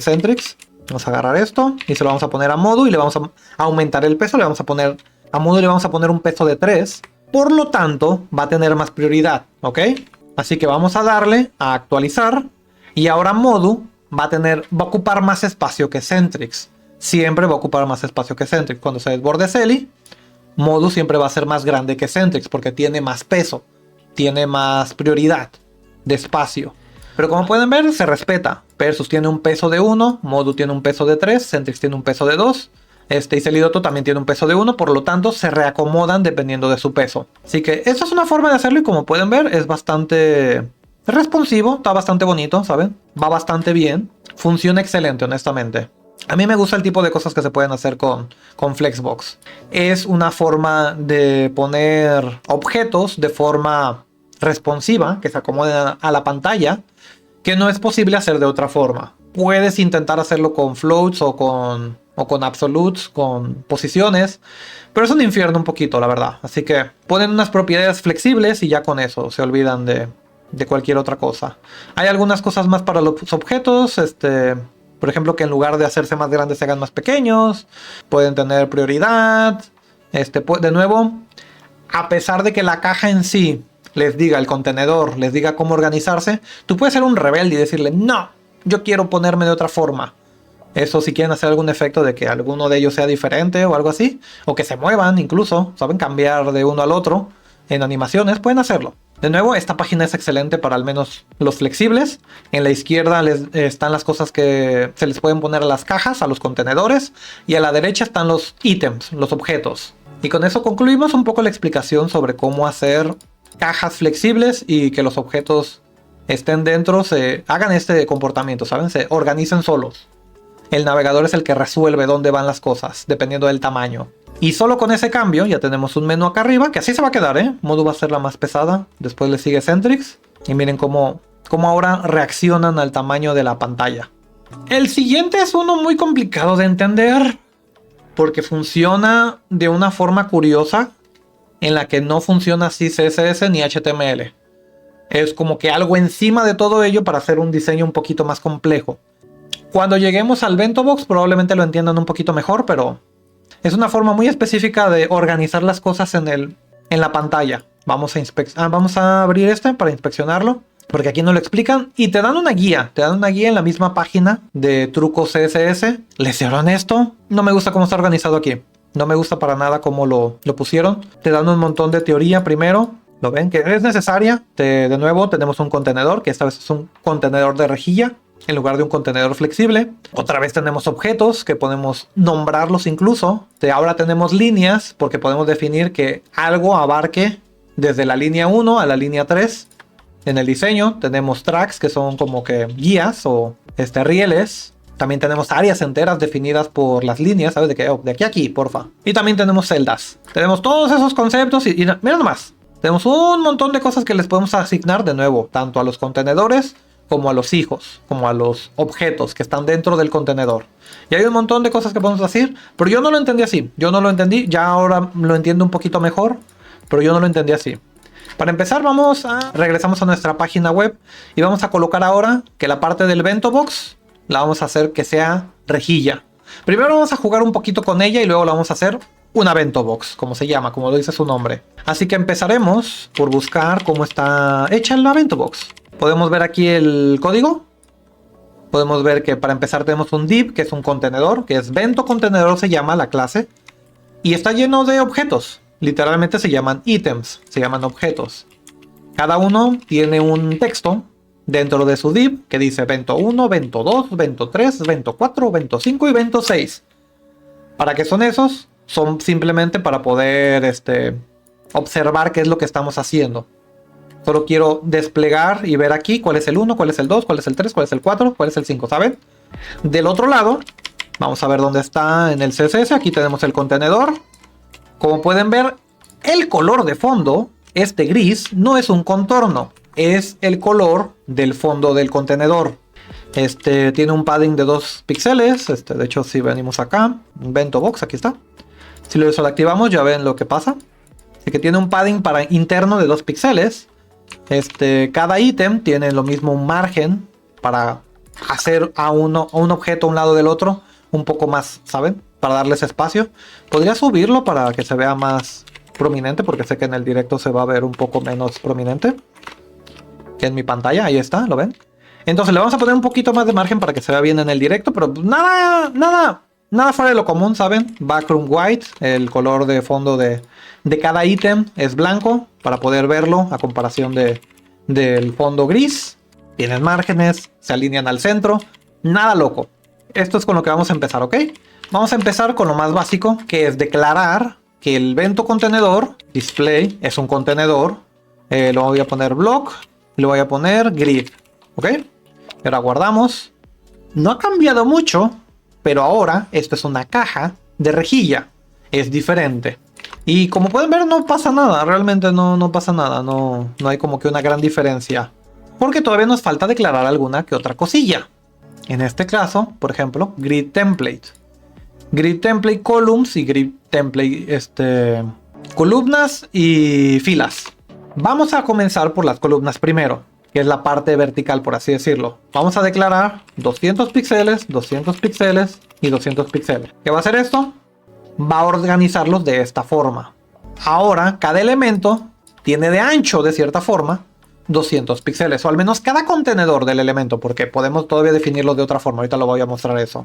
Centrix. Vamos a agarrar esto y se lo vamos a poner a Modu y le vamos a aumentar el peso. Le vamos a poner a Modu y le vamos a poner un peso de 3. Por lo tanto, va a tener más prioridad. ¿Ok? Así que vamos a darle a actualizar. Y ahora Modu va a ocupar más espacio que Centrix. Siempre va a ocupar más espacio que Centrix. Cuando se desborde Celi, Modu siempre va a ser más grande que Centrix porque tiene más peso. Tiene más prioridad de espacio. Pero como pueden ver, se respeta. Persus tiene un peso de 1, Modu tiene un peso de 3, Centrix tiene un peso de 2. Y Celidoto también tiene un peso de 1, por lo tanto se reacomodan dependiendo de su peso. Así que esta es una forma de hacerlo y como pueden ver es bastante responsivo, está bastante bonito, ¿saben? Va bastante bien, funciona excelente honestamente. A mí me gusta el tipo de cosas que se pueden hacer con Flexbox. Es una forma de poner objetos de forma responsiva, que se acomoden a la pantalla, que no es posible hacer de otra forma. Puedes intentar hacerlo con floats o con absolutes, con posiciones, pero es un infierno un poquito, la verdad. Así que ponen unas propiedades flexibles y ya con eso se olvidan de cualquier otra cosa. Hay algunas cosas más para los objetos, por ejemplo, que en lugar de hacerse más grandes se hagan más pequeños. Pueden tener prioridad. De nuevo, a pesar de que la caja en sí les diga, el contenedor les diga cómo organizarse, tú puedes ser un rebelde y decirle, no, yo quiero ponerme de otra forma. Eso si quieren hacer algún efecto de que alguno de ellos sea diferente o algo así. O que se muevan incluso, saben cambiar de uno al otro en animaciones, pueden hacerlo. De nuevo, esta página es excelente para al menos los flexibles. En la izquierda están las cosas que se les pueden poner a las cajas, a los contenedores. Y a la derecha están los ítems, los objetos. Y con eso concluimos un poco la explicación sobre cómo hacer cajas flexibles y que los objetos estén dentro, hagan este comportamiento, ¿saben? Se organicen solos. El navegador es el que resuelve dónde van las cosas, dependiendo del tamaño. Y solo con ese cambio ya tenemos un menú acá arriba, que así se va a quedar, Modu va a ser la más pesada. Después le sigue Centrix. Y miren cómo ahora reaccionan al tamaño de la pantalla. El siguiente es uno muy complicado de entender, porque funciona de una forma curiosa, en la que no funciona así CSS ni HTML. Es como que algo encima de todo ello para hacer un diseño un poquito más complejo. Cuando lleguemos al Bento Box probablemente lo entiendan un poquito mejor, pero es una forma muy específica de organizar las cosas en la pantalla. Vamos a abrir para inspeccionarlo, porque aquí no lo explican y te dan una guía. Te dan una guía en la misma página de trucos CSS. Les seré honesto, no me gusta cómo está organizado aquí. No me gusta para nada cómo lo pusieron. Te dan un montón de teoría primero. ¿Lo ven? Que es necesaria. De nuevo tenemos un contenedor, que esta vez es un contenedor de rejilla en lugar de un contenedor flexible. Otra vez tenemos objetos que podemos nombrarlos incluso. Ahora tenemos líneas porque podemos definir que algo abarque desde la línea 1 a la línea 3. En el diseño tenemos tracks que son como que guías o rieles. También tenemos áreas enteras definidas por las líneas, ¿sabes? De aquí a aquí, porfa. Y también tenemos celdas. Tenemos todos esos conceptos y mira nomás. Tenemos un montón de cosas que les podemos asignar de nuevo, tanto a los contenedores como a los hijos, como a los objetos que están dentro del contenedor. Y hay un montón de cosas que podemos decir, pero yo no lo entendí así. Yo no lo entendí, ya ahora lo entiendo un poquito mejor. pero yo no lo entendí así. Para empezar regresamos a nuestra página web y vamos a colocar ahora que la parte del bento box la vamos a hacer que sea rejilla. Primero vamos a jugar un poquito con ella y luego la vamos a hacer una bento box, como se llama, como lo dice su nombre. Así que empezaremos por buscar cómo está hecha la bento box. Podemos ver aquí el código. Podemos ver que para empezar tenemos un div, que es un contenedor, que es bento contenedor, se llama la clase. Y está lleno de objetos. Literalmente se llaman ítems, se llaman objetos. Cada uno tiene un texto dentro de su div que dice bento 1, bento 2, bento 3, bento 4, bento 5 y bento 6. ¿Para qué son esos? Son simplemente para poder observar qué es lo que estamos haciendo. Solo quiero desplegar y ver aquí cuál es el 1, cuál es el 2, cuál es el 3, cuál es el 4, cuál es el 5, ¿saben? Del otro lado, vamos a ver dónde está en el CSS. Aquí tenemos el contenedor. Como pueden ver, el color de fondo, este gris, no es un contorno. Es el color del fondo del contenedor. Tiene un padding de 2 píxeles. De hecho, si venimos acá, bento box, aquí está. Si lo desactivamos, ya ven lo que pasa. Así que tiene un padding interno de 2 píxeles. Cada ítem tiene lo mismo, un margen para hacer a un objeto a un lado del otro un poco más, ¿saben? Para darles espacio. Podría subirlo para que se vea más prominente, porque sé que en el directo se va a ver un poco menos prominente que en mi pantalla. Ahí está, ¿lo ven? Entonces le vamos a poner un poquito más de margen para que se vea bien en el directo, pero nada fuera de lo común, ¿saben? Background white, el color de fondo de cada ítem es blanco para poder verlo a comparación del fondo gris. Tienen márgenes, se alinean al centro, nada loco. Esto es con lo que vamos a empezar, ¿ok? Vamos a empezar con lo más básico, que es declarar que el bento contenedor, display, es un contenedor. Lo voy a poner block y lo voy a poner grid, ¿ok? Ahora guardamos. No ha cambiado mucho, pero ahora esto es una caja de rejilla. Es diferente. Y como pueden ver, no pasa nada. Realmente no pasa nada. No hay como que una gran diferencia. Porque todavía nos falta declarar alguna que otra cosilla. En este caso, por ejemplo, grid template. Grid template columns y grid template columnas y filas. Vamos a comenzar por las columnas primero, que es la parte vertical, por así decirlo. Vamos a declarar 200 píxeles, 200 píxeles y 200 píxeles. ¿Qué va a hacer esto? Va a organizarlos de esta forma. Ahora, cada elemento tiene de ancho, de cierta forma, 200 píxeles, o al menos cada contenedor del elemento, porque podemos todavía definirlo de otra forma. Ahorita lo voy a mostrar eso.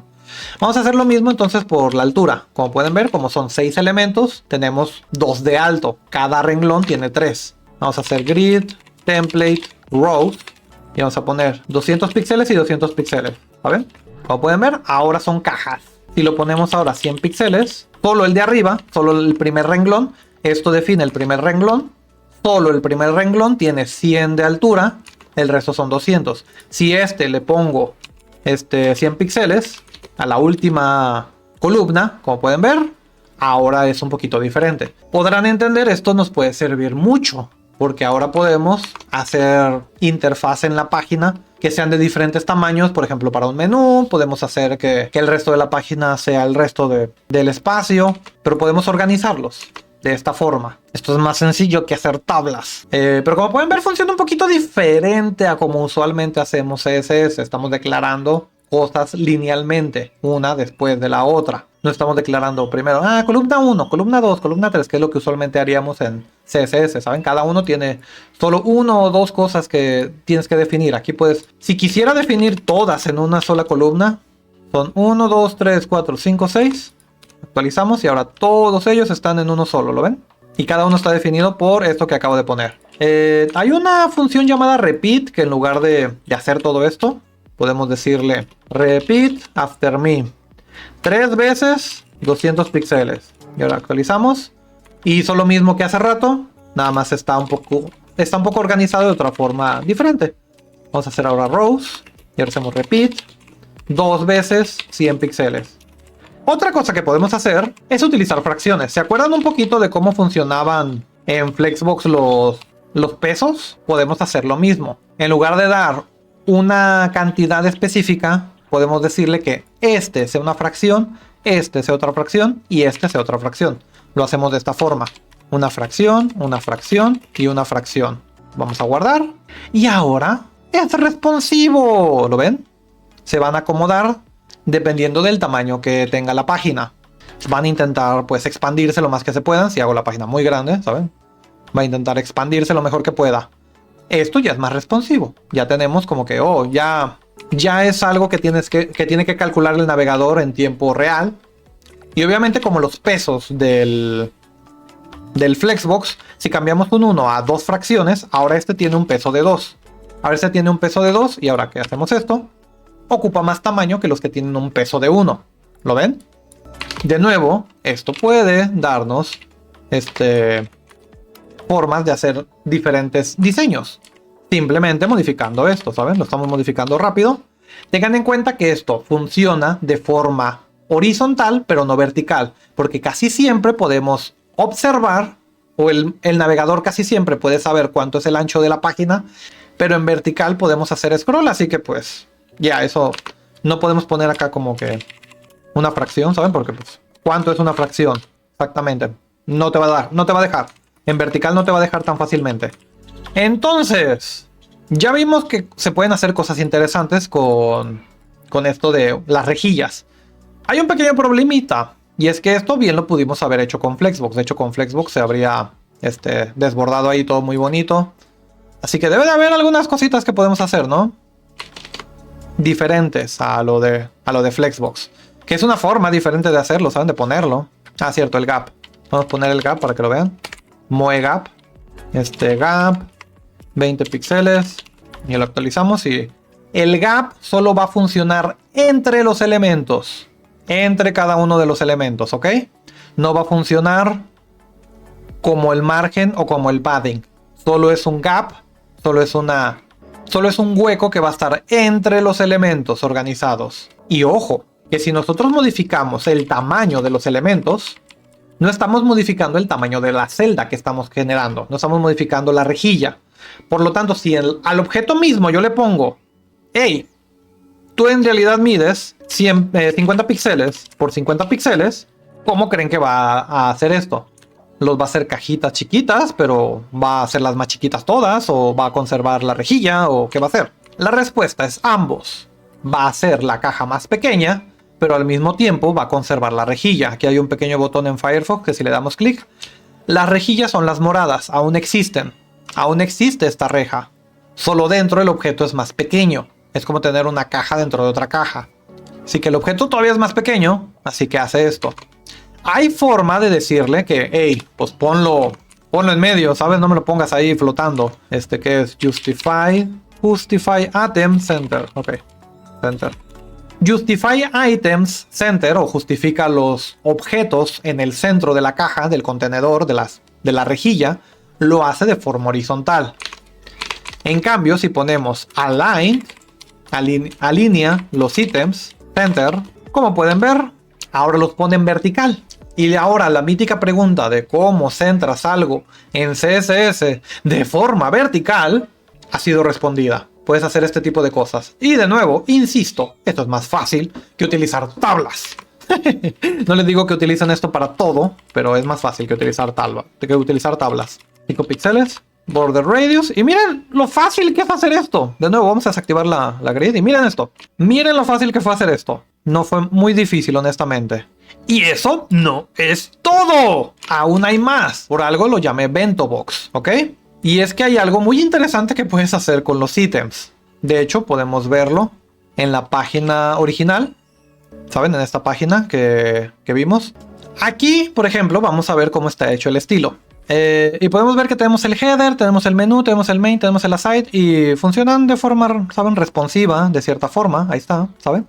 Vamos a hacer lo mismo entonces por la altura. Como pueden ver, como son 6 elementos, tenemos 2 de alto. Cada renglón tiene 3. Vamos a hacer grid, template, rows, y vamos a poner 200 píxeles y 200 píxeles. ¿Saben? Como pueden ver, ahora son cajas. Si lo ponemos ahora 100 píxeles, solo el de arriba, solo el primer renglón, esto define el primer renglón. Solo el primer renglón tiene 100 de altura, el resto son 200. Si le pongo 100 píxeles a la última columna, como pueden ver, ahora es un poquito diferente. Podrán entender, esto nos puede servir mucho, porque ahora podemos hacer interfaz en la página que sean de diferentes tamaños. Por ejemplo, para un menú podemos hacer que el resto de la página sea el resto del espacio, pero podemos organizarlos de esta forma. Esto es más sencillo que hacer tablas. Pero como pueden ver, funciona un poquito diferente a como usualmente hacemos CSS. Estamos declarando cosas linealmente, una después de la otra. No estamos declarando primero, columna 1, columna 2, columna 3, que es lo que usualmente haríamos en CSS, ¿saben? Cada uno tiene solo 1 o 2 cosas que tienes que definir. Aquí puedes, si quisiera definir todas en una sola columna, son 1, 2, 3, 4, 5, 6. Actualizamos y ahora todos ellos están en uno solo, ¿lo ven? Y cada uno está definido por esto que acabo de poner. Hay una función llamada repeat, que en lugar de hacer todo esto, podemos decirle repeat after me 3 veces 200 píxeles. Y ahora actualizamos y hizo lo mismo que hace rato, nada más está un poco organizado de otra forma diferente. Vamos a hacer ahora rows y ahora hacemos repeat 2 veces 100 píxeles. Otra cosa que podemos hacer es utilizar fracciones. ¿Se acuerdan un poquito de cómo funcionaban en Flexbox los pesos? Podemos hacer lo mismo. En lugar de dar una cantidad específica, podemos decirle que este sea una fracción, este sea otra fracción y este sea otra fracción. Lo hacemos de esta forma. una fracción y una fracción. Vamos a guardar. Y ahora es responsivo. ¿Lo ven? Se van a acomodar dependiendo del tamaño que tenga la página. Van a intentar pues expandirse lo más que se puedan. Si hago la página muy grande, ¿saben? Va a intentar expandirse lo mejor que pueda. Esto ya es más responsivo. Ya tenemos como que, ya es algo que tiene que calcular el navegador en tiempo real. Y obviamente como los pesos del Flexbox, si cambiamos un 1 a 2 fracciones, ahora este tiene un peso de 2. Ahora este tiene un peso de 2 y ahora que hacemos esto, ocupa más tamaño que los que tienen un peso de 1. ¿Lo ven? De nuevo, esto puede darnos formas de hacer diferentes diseños. Simplemente modificando esto, ¿saben? Lo estamos modificando rápido. Tengan en cuenta que esto funciona de forma horizontal, pero no vertical, porque casi siempre podemos observar, o el navegador casi siempre puede saber cuánto es el ancho de la página, pero en vertical podemos hacer scroll, así que pues ya eso no podemos poner acá como que una fracción, ¿saben? Porque pues ¿cuánto es una fracción? Exactamente. No te va a dar, no te va a dejar. En vertical no te va a dejar tan fácilmente. Entonces, ya vimos que se pueden hacer cosas interesantes con esto de las rejillas. Hay un pequeño problemita, y es que esto bien lo pudimos haber hecho con Flexbox. De hecho, con Flexbox se habría desbordado ahí todo muy bonito. Así que debe de haber algunas cositas que podemos hacer, ¿no? Diferentes a lo de Flexbox. Que es una forma diferente de hacerlo, ¿saben? De ponerlo. Ah, cierto, el gap. Vamos a poner el gap para que lo vean. Moe gap. Gap. 20 píxeles. Y lo actualizamos y... el gap solo va a funcionar entre los elementos. Entre cada uno de los elementos, ¿ok? No va a funcionar como el margen o como el padding. Solo es un gap. Solo es un hueco que va a estar entre los elementos organizados. Y ojo, que si nosotros modificamos el tamaño de los elementos, no estamos modificando el tamaño de la celda que estamos generando. No estamos modificando la rejilla. Por lo tanto, si al objeto mismo yo le pongo, hey, tú en realidad mides 50 píxeles por 50 píxeles, ¿cómo creen que va a hacer esto? ¿Los va a hacer cajitas chiquitas, pero va a hacerlas más chiquitas todas? ¿O va a conservar la rejilla? ¿O qué va a hacer? La respuesta es ambos. Va a hacer la caja más pequeña, pero al mismo tiempo va a conservar la rejilla. Aquí hay un pequeño botón en Firefox que si le damos clic, las rejillas son las moradas, aún existen. Aún existe esta reja. Solo dentro el objeto es más pequeño. Es como tener una caja dentro de otra caja. Así que el objeto todavía es más pequeño, así que hace esto. Hay forma de decirle que, hey, pues ponlo en medio, ¿sabes? No me lo pongas ahí flotando. Que es Justify Item Center. Ok, Center. Justify Items Center, o justifica los objetos en el centro de la caja, del contenedor, de la rejilla, lo hace de forma horizontal. En cambio, si ponemos Align, alinea los ítems, Center, como pueden ver, ahora los pone en vertical. Y ahora la mítica pregunta de cómo centras algo en CSS de forma vertical ha sido respondida. Puedes hacer este tipo de cosas. Y de nuevo, insisto, esto es más fácil que utilizar tablas. No les digo que utilicen esto para todo, pero es más fácil que utilizar tablas. 5 píxeles, border radius. Y miren lo fácil que es hacer esto. De nuevo, vamos a desactivar la grid. Y miren esto. Miren lo fácil que fue hacer esto. No fue muy difícil, honestamente. Y eso no es todo. Aún hay más. Por algo lo llamé Bento Box, ¿ok? Y es que hay algo muy interesante que puedes hacer con los ítems. De hecho, podemos verlo en la página original. ¿Saben? En esta página que vimos. Aquí, por ejemplo, vamos a ver cómo está hecho el estilo. Y podemos ver que tenemos el header, tenemos el menú, tenemos el main, tenemos el aside. Y funcionan de forma, ¿saben? Responsiva, de cierta forma. Ahí está, ¿saben?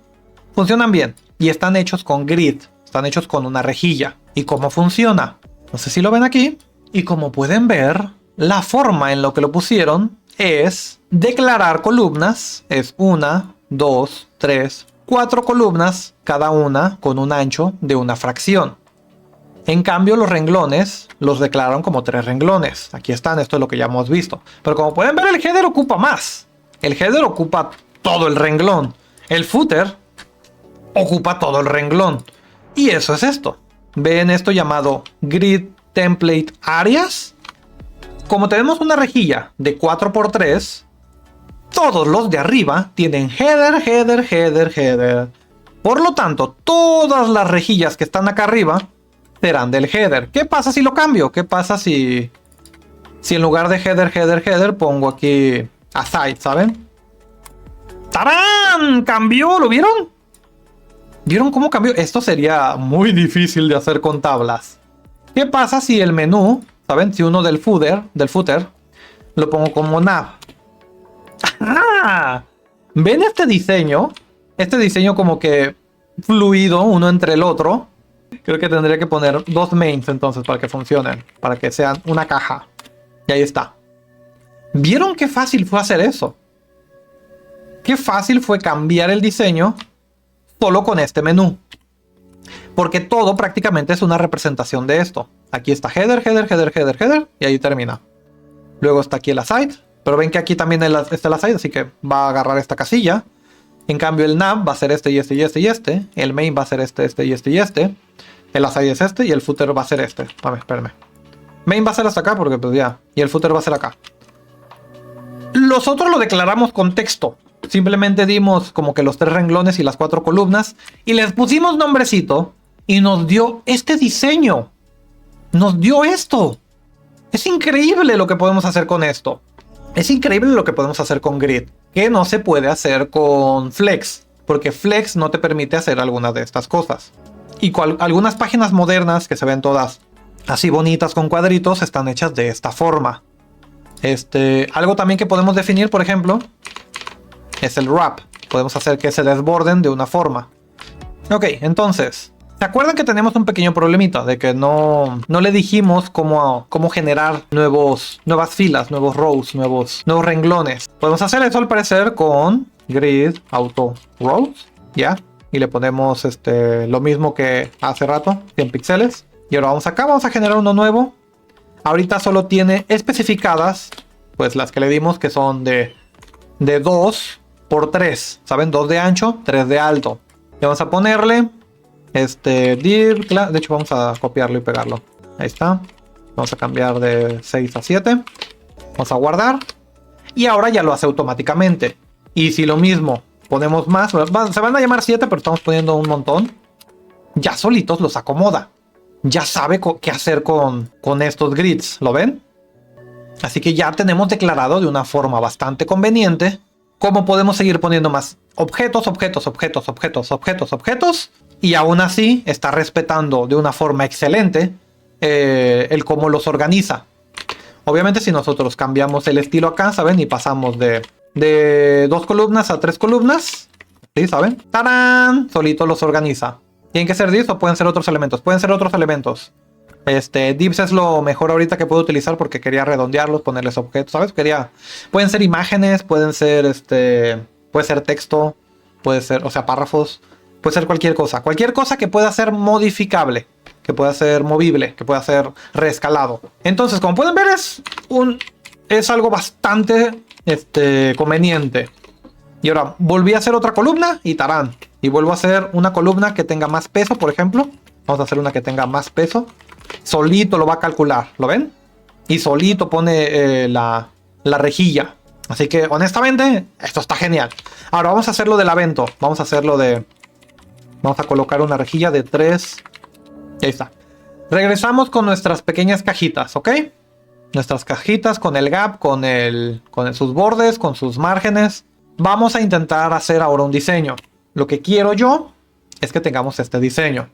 Funcionan bien. Y están hechos con grid. Están hechos con una rejilla. ¿Y cómo funciona? No sé si lo ven aquí. Y como pueden ver, la forma en lo que lo pusieron es declarar columnas. Es 1, 2, 3, 4 columnas, cada una con un ancho de una fracción. En cambio, los renglones los declararon como 3 renglones. Aquí están, esto es lo que ya hemos visto. Pero como pueden ver, el header ocupa más. El header ocupa todo el renglón. El footer ocupa todo el renglón. Y eso es esto. Ven esto llamado grid template áreas. Como tenemos una rejilla de 4×3, todos los de arriba tienen header, header, header, header. Por lo tanto, todas las rejillas que están acá arriba serán del header. ¿Qué pasa si lo cambio? ¿Qué pasa si en lugar de header, header, header pongo aquí aside, ¿saben? ¡Tarán! ¡Cambió! ¿Lo vieron? ¿Vieron cómo cambió? Esto sería muy difícil de hacer con tablas. ¿Qué pasa si el menú, ¿saben? Si uno del footer lo pongo como nav. ¡Ah! ¿Ven este diseño? Este diseño como que fluido uno entre el otro. Creo que tendría que poner 2 mains entonces para que funcionen. Para que sean una caja. Y ahí está. ¿Vieron qué fácil fue hacer eso? Qué fácil fue cambiar el diseño solo con este menú. Porque todo prácticamente es una representación de esto. Aquí está header, header, header, header, header. Y ahí termina. Luego está aquí el aside. Pero ven que aquí también está el aside. Así que va a agarrar esta casilla. En cambio el nav va a ser este y este y este y este. El main va a ser este, este y este y este. El aside es este y el footer va a ser este. A ver, espérenme. Main va a ser hasta acá porque pues ya. Y el footer va a ser acá. Los otros lo declaramos con texto. Simplemente dimos como que los 3 renglones y las 4 columnas. Y les pusimos nombrecito. Y nos dio este diseño. Nos dio esto. Es increíble lo que podemos hacer con esto. Es increíble lo que podemos hacer con Grid. Que no se puede hacer con Flex. Porque Flex no te permite hacer algunas de estas cosas. Y algunas páginas modernas que se ven todas así bonitas con cuadritos están hechas de esta forma. Algo también que podemos definir, por ejemplo, es el wrap. Podemos hacer que se desborden de una forma. Ok, entonces, ¿se acuerdan que tenemos un pequeño problemita? De que no le dijimos cómo generar nuevas filas, nuevos rows, nuevos renglones. Podemos hacer eso al parecer con grid auto rows, ¿ya? Y le ponemos lo mismo que hace rato, 100 píxeles. Y ahora vamos acá, vamos a generar uno nuevo. Ahorita solo tiene especificadas, pues las que le dimos, que son de 2×3, ¿saben? 2 de ancho, 3 de alto. Y vamos a ponerle div, de hecho vamos a copiarlo y pegarlo. Ahí está. Vamos a cambiar de 6 a 7. Vamos a guardar. Y ahora ya lo hace automáticamente. Y si lo mismo ponemos más, se van a llamar 7, pero estamos poniendo un montón. Ya solitos los acomoda. Ya sabe qué hacer con estos grids, ¿lo ven? Así que ya tenemos declarado de una forma bastante conveniente cómo podemos seguir poniendo más objetos, objetos, objetos, objetos, objetos, objetos. Y aún así está respetando de una forma excelente el cómo los organiza. Obviamente si nosotros cambiamos el estilo acá, ¿saben? Y pasamos de 2 columnas a 3 columnas. ¿Sí? ¿Saben? ¡Tarán! Solito los organiza. ¿Tienen que ser divs o pueden ser otros elementos? Pueden ser otros elementos. Divs es lo mejor ahorita que puedo utilizar porque quería redondearlos, ponerles objetos, ¿sabes? Pueden ser imágenes, pueden ser puede ser texto, puede ser, o sea, párrafos, puede ser cualquier cosa. Cualquier cosa que pueda ser modificable, que pueda ser movible, que pueda ser reescalado. Entonces, como pueden ver, es algo bastante conveniente. Y ahora volví a hacer otra columna y tarán. Y vuelvo a hacer una columna que tenga más peso, por ejemplo. Vamos a hacer una que tenga más peso. Solito lo va a calcular, ¿lo ven? Y solito pone la rejilla. Así que honestamente, esto está genial. Ahora vamos a hacerlo del evento. Vamos a colocar una rejilla de 3. Y ahí está. Regresamos con nuestras pequeñas cajitas, ¿ok? Nuestras cajitas con el gap, con sus bordes, con sus márgenes. Vamos a intentar hacer ahora un diseño. Lo que quiero yo es que tengamos este diseño.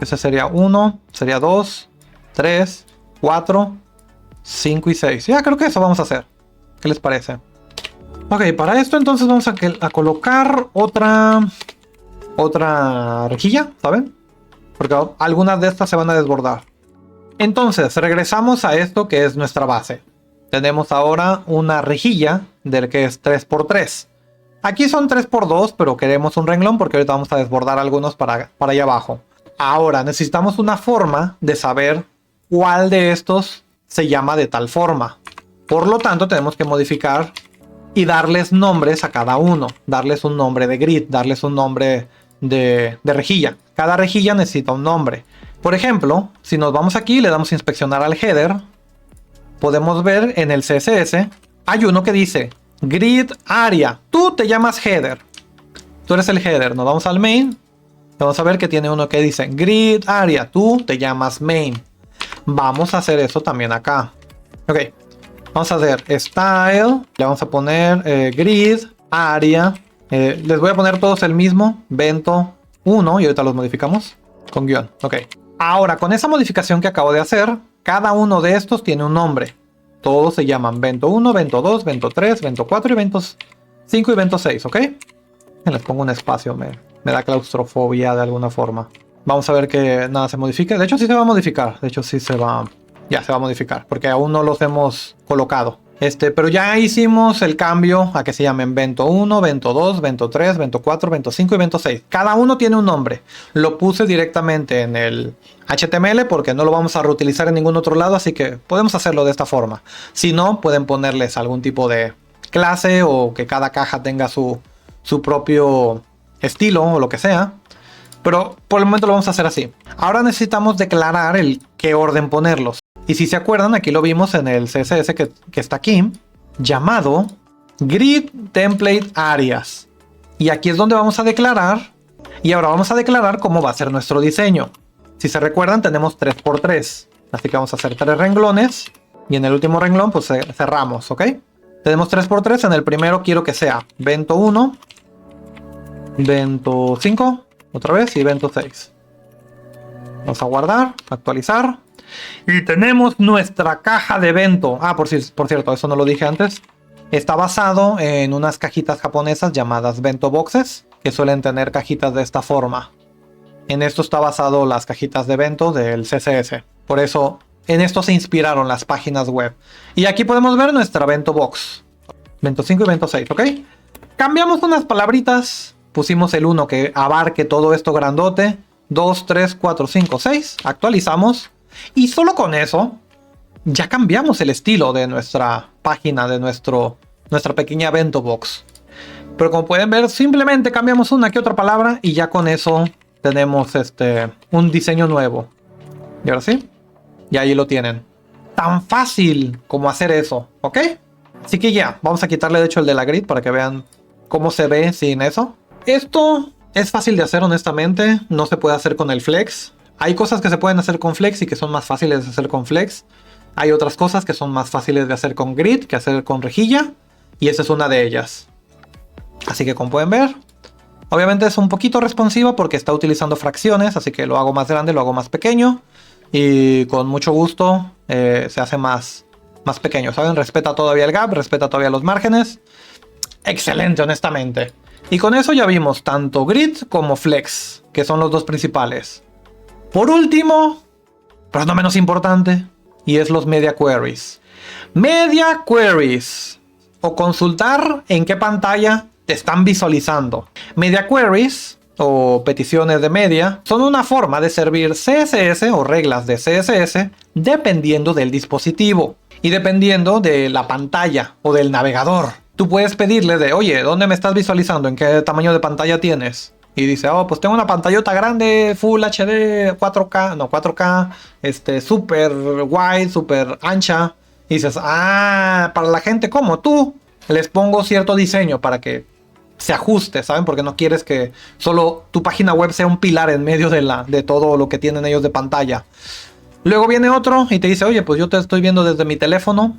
Ese sería 1, sería 2, 3, 4, 5 y 6. Ya creo que eso vamos a hacer. ¿Qué les parece? Ok, para esto entonces vamos a colocar otra rejilla, ¿saben? Porque algunas de estas se van a desbordar. Entonces, regresamos a esto que es nuestra base. Tenemos ahora una rejilla del que es 3×3. Aquí son 3×2, pero queremos un renglón porque ahorita vamos a desbordar algunos para allá abajo. Ahora, necesitamos una forma de saber cuál de estos se llama de tal forma. Por lo tanto, tenemos que modificar y darles nombres a cada uno. Darles un nombre de grid, darles un nombre de rejilla. Cada rejilla necesita un nombre. Por ejemplo, si nos vamos aquí y le damos a inspeccionar al header, podemos ver en el CSS, hay uno que dice grid area. Tú te llamas header. Tú eres el header. Nos vamos al main. Vamos a ver que tiene uno que dice grid area. Tú te llamas main. Vamos a hacer eso también acá. Ok. Vamos a hacer style. Le vamos a poner grid area. Les voy a poner todos el mismo. Bento 1. Y ahorita los modificamos con guión. Ok. Ahora, con esa modificación que acabo de hacer, cada uno de estos tiene un nombre. Todos se llaman Bento 1, Bento 2, Bento 3, Bento 4 y Bento 5 y Bento 6, ¿ok? Les pongo un espacio, me da claustrofobia de alguna forma. Vamos a ver que nada se modifique. De hecho, sí se va a modificar. De hecho, sí se va... Ya se va a modificar, porque aún no los hemos colocado. Pero ya hicimos el cambio a que se llamen Bento 1, Bento 2, Bento 3, Bento 4, Bento 5 y Bento 6. Cada uno tiene un nombre. Lo puse directamente en el HTML porque no lo vamos a reutilizar en ningún otro lado, así que podemos hacerlo de esta forma. Si no, pueden ponerles algún tipo de clase o que cada caja tenga su propio estilo o lo que sea. Pero por el momento lo vamos a hacer así. Ahora necesitamos declarar el qué orden ponerlos. Y si se acuerdan, aquí lo vimos en el CSS que está aquí, llamado Grid Template Areas. Y aquí es donde vamos a declarar, y ahora vamos a declarar cómo va a ser nuestro diseño. Si se recuerdan, tenemos 3x3. Así que vamos a hacer 3 renglones, y en el último renglón, pues cerramos, ¿ok? Tenemos 3x3, en el primero quiero que sea Bento 1, Bento 5, otra vez, y Bento 6. Vamos a guardar, actualizar. Y tenemos nuestra caja de Bento. Ah, por cierto, eso no lo dije antes. Está basado en unas cajitas japonesas llamadas Bento Boxes, que suelen tener cajitas de esta forma. En esto está basado las cajitas de Bento del CSS. Por eso, en esto se inspiraron las páginas web. Y aquí podemos ver nuestra Bento Box. Bento 5 y Bento 6, ¿ok? Cambiamos unas palabritas. Pusimos el 1 que abarque todo esto grandote. 2, 3, 4, 5, 6. Actualizamos. Y solo con eso, ya cambiamos el estilo de nuestra página, de nuestra pequeña Bento Box. Pero como pueden ver, simplemente cambiamos una que otra palabra y ya con eso tenemos un diseño nuevo. Y ahora sí, y ahí lo tienen. Tan fácil como hacer eso, ¿ok? Así que ya, vamos a quitarle de hecho el de la grid para que vean cómo se ve sin eso. Esto es fácil de hacer honestamente, no se puede hacer con el flex. Hay cosas que se pueden hacer con flex y que son más fáciles de hacer con flex. Hay otras cosas que son más fáciles de hacer con grid que hacer con rejilla. Y esa es una de ellas. Así que como pueden ver, obviamente es un poquito responsivo porque está utilizando fracciones. Así que lo hago más grande, lo hago más pequeño. Y con mucho gusto se hace más pequeño. ¿Saben? Respeta todavía el gap, respeta todavía los márgenes. Excelente, honestamente. Y con eso ya vimos tanto grid como flex, que son los dos principales. Por último, pero no menos importante, y es los media queries. Media queries, o consultar en qué pantalla te están visualizando. Media queries, o peticiones de media, son una forma de servir CSS o reglas de CSS dependiendo del dispositivo y dependiendo de la pantalla o del navegador. Tú puedes pedirle de, oye, ¿dónde me estás visualizando? ¿En qué tamaño de pantalla tienes? Y dice, oh, pues tengo una pantallota grande, Full HD, 4K, super wide, super ancha. Y dices, para la gente como tú, les pongo cierto diseño para que se ajuste, ¿saben? Porque no quieres que solo tu página web sea un pilar en medio de todo lo que tienen ellos de pantalla. Luego viene otro y te dice, oye, pues yo te estoy viendo desde mi teléfono.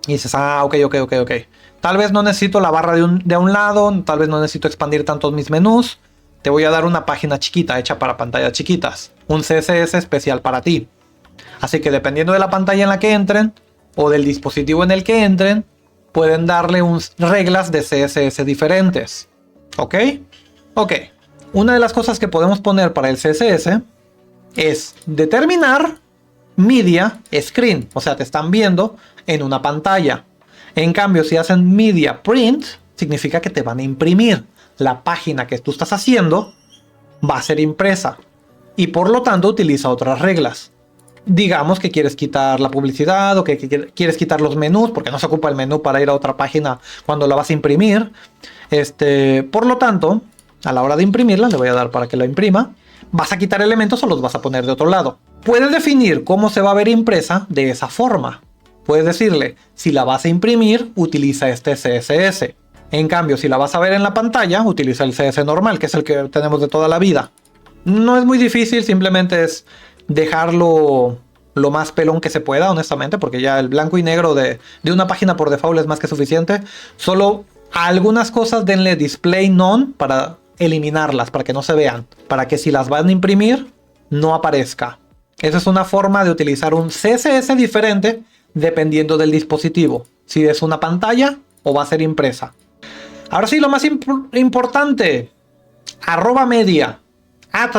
Y dices, ok. Tal vez no necesito la barra de un lado, tal vez no necesito expandir tantos mis menús. Te voy a dar una página chiquita hecha para pantallas chiquitas. Un CSS especial para ti. Así que dependiendo de la pantalla en la que entren o del dispositivo en el que entren, pueden darle reglas de CSS diferentes. ¿Ok? Ok. Una de las cosas que podemos poner para el CSS es determinar media screen. O sea, te están viendo en una pantalla. En cambio, si hacen media print, significa que te van a imprimir. La página que tú estás haciendo va a ser impresa y por lo tanto utiliza otras reglas. Digamos que quieres quitar la publicidad o que quieres quitar los menús porque no se ocupa el menú para ir a otra página cuando la vas a imprimir. Por lo tanto, a la hora de imprimirla, le voy a dar para que la imprima. ¿Vas a quitar elementos o los vas a poner de otro lado? Puedes definir cómo se va a ver impresa de esa forma. Puedes decirle, si la vas a imprimir, utiliza este CSS. En cambio, si la vas a ver en la pantalla, utiliza el CSS normal, que es el que tenemos de toda la vida. No es muy difícil, simplemente es dejarlo lo más pelón que se pueda, honestamente, porque ya el blanco y negro de una página por default es más que suficiente. Solo a algunas cosas denle display none para eliminarlas, para que no se vean, para que si las van a imprimir no aparezca. Esa es una forma de utilizar un CSS diferente dependiendo del dispositivo, si es una pantalla o va a ser impresa. Ahora sí, lo más importante, @media,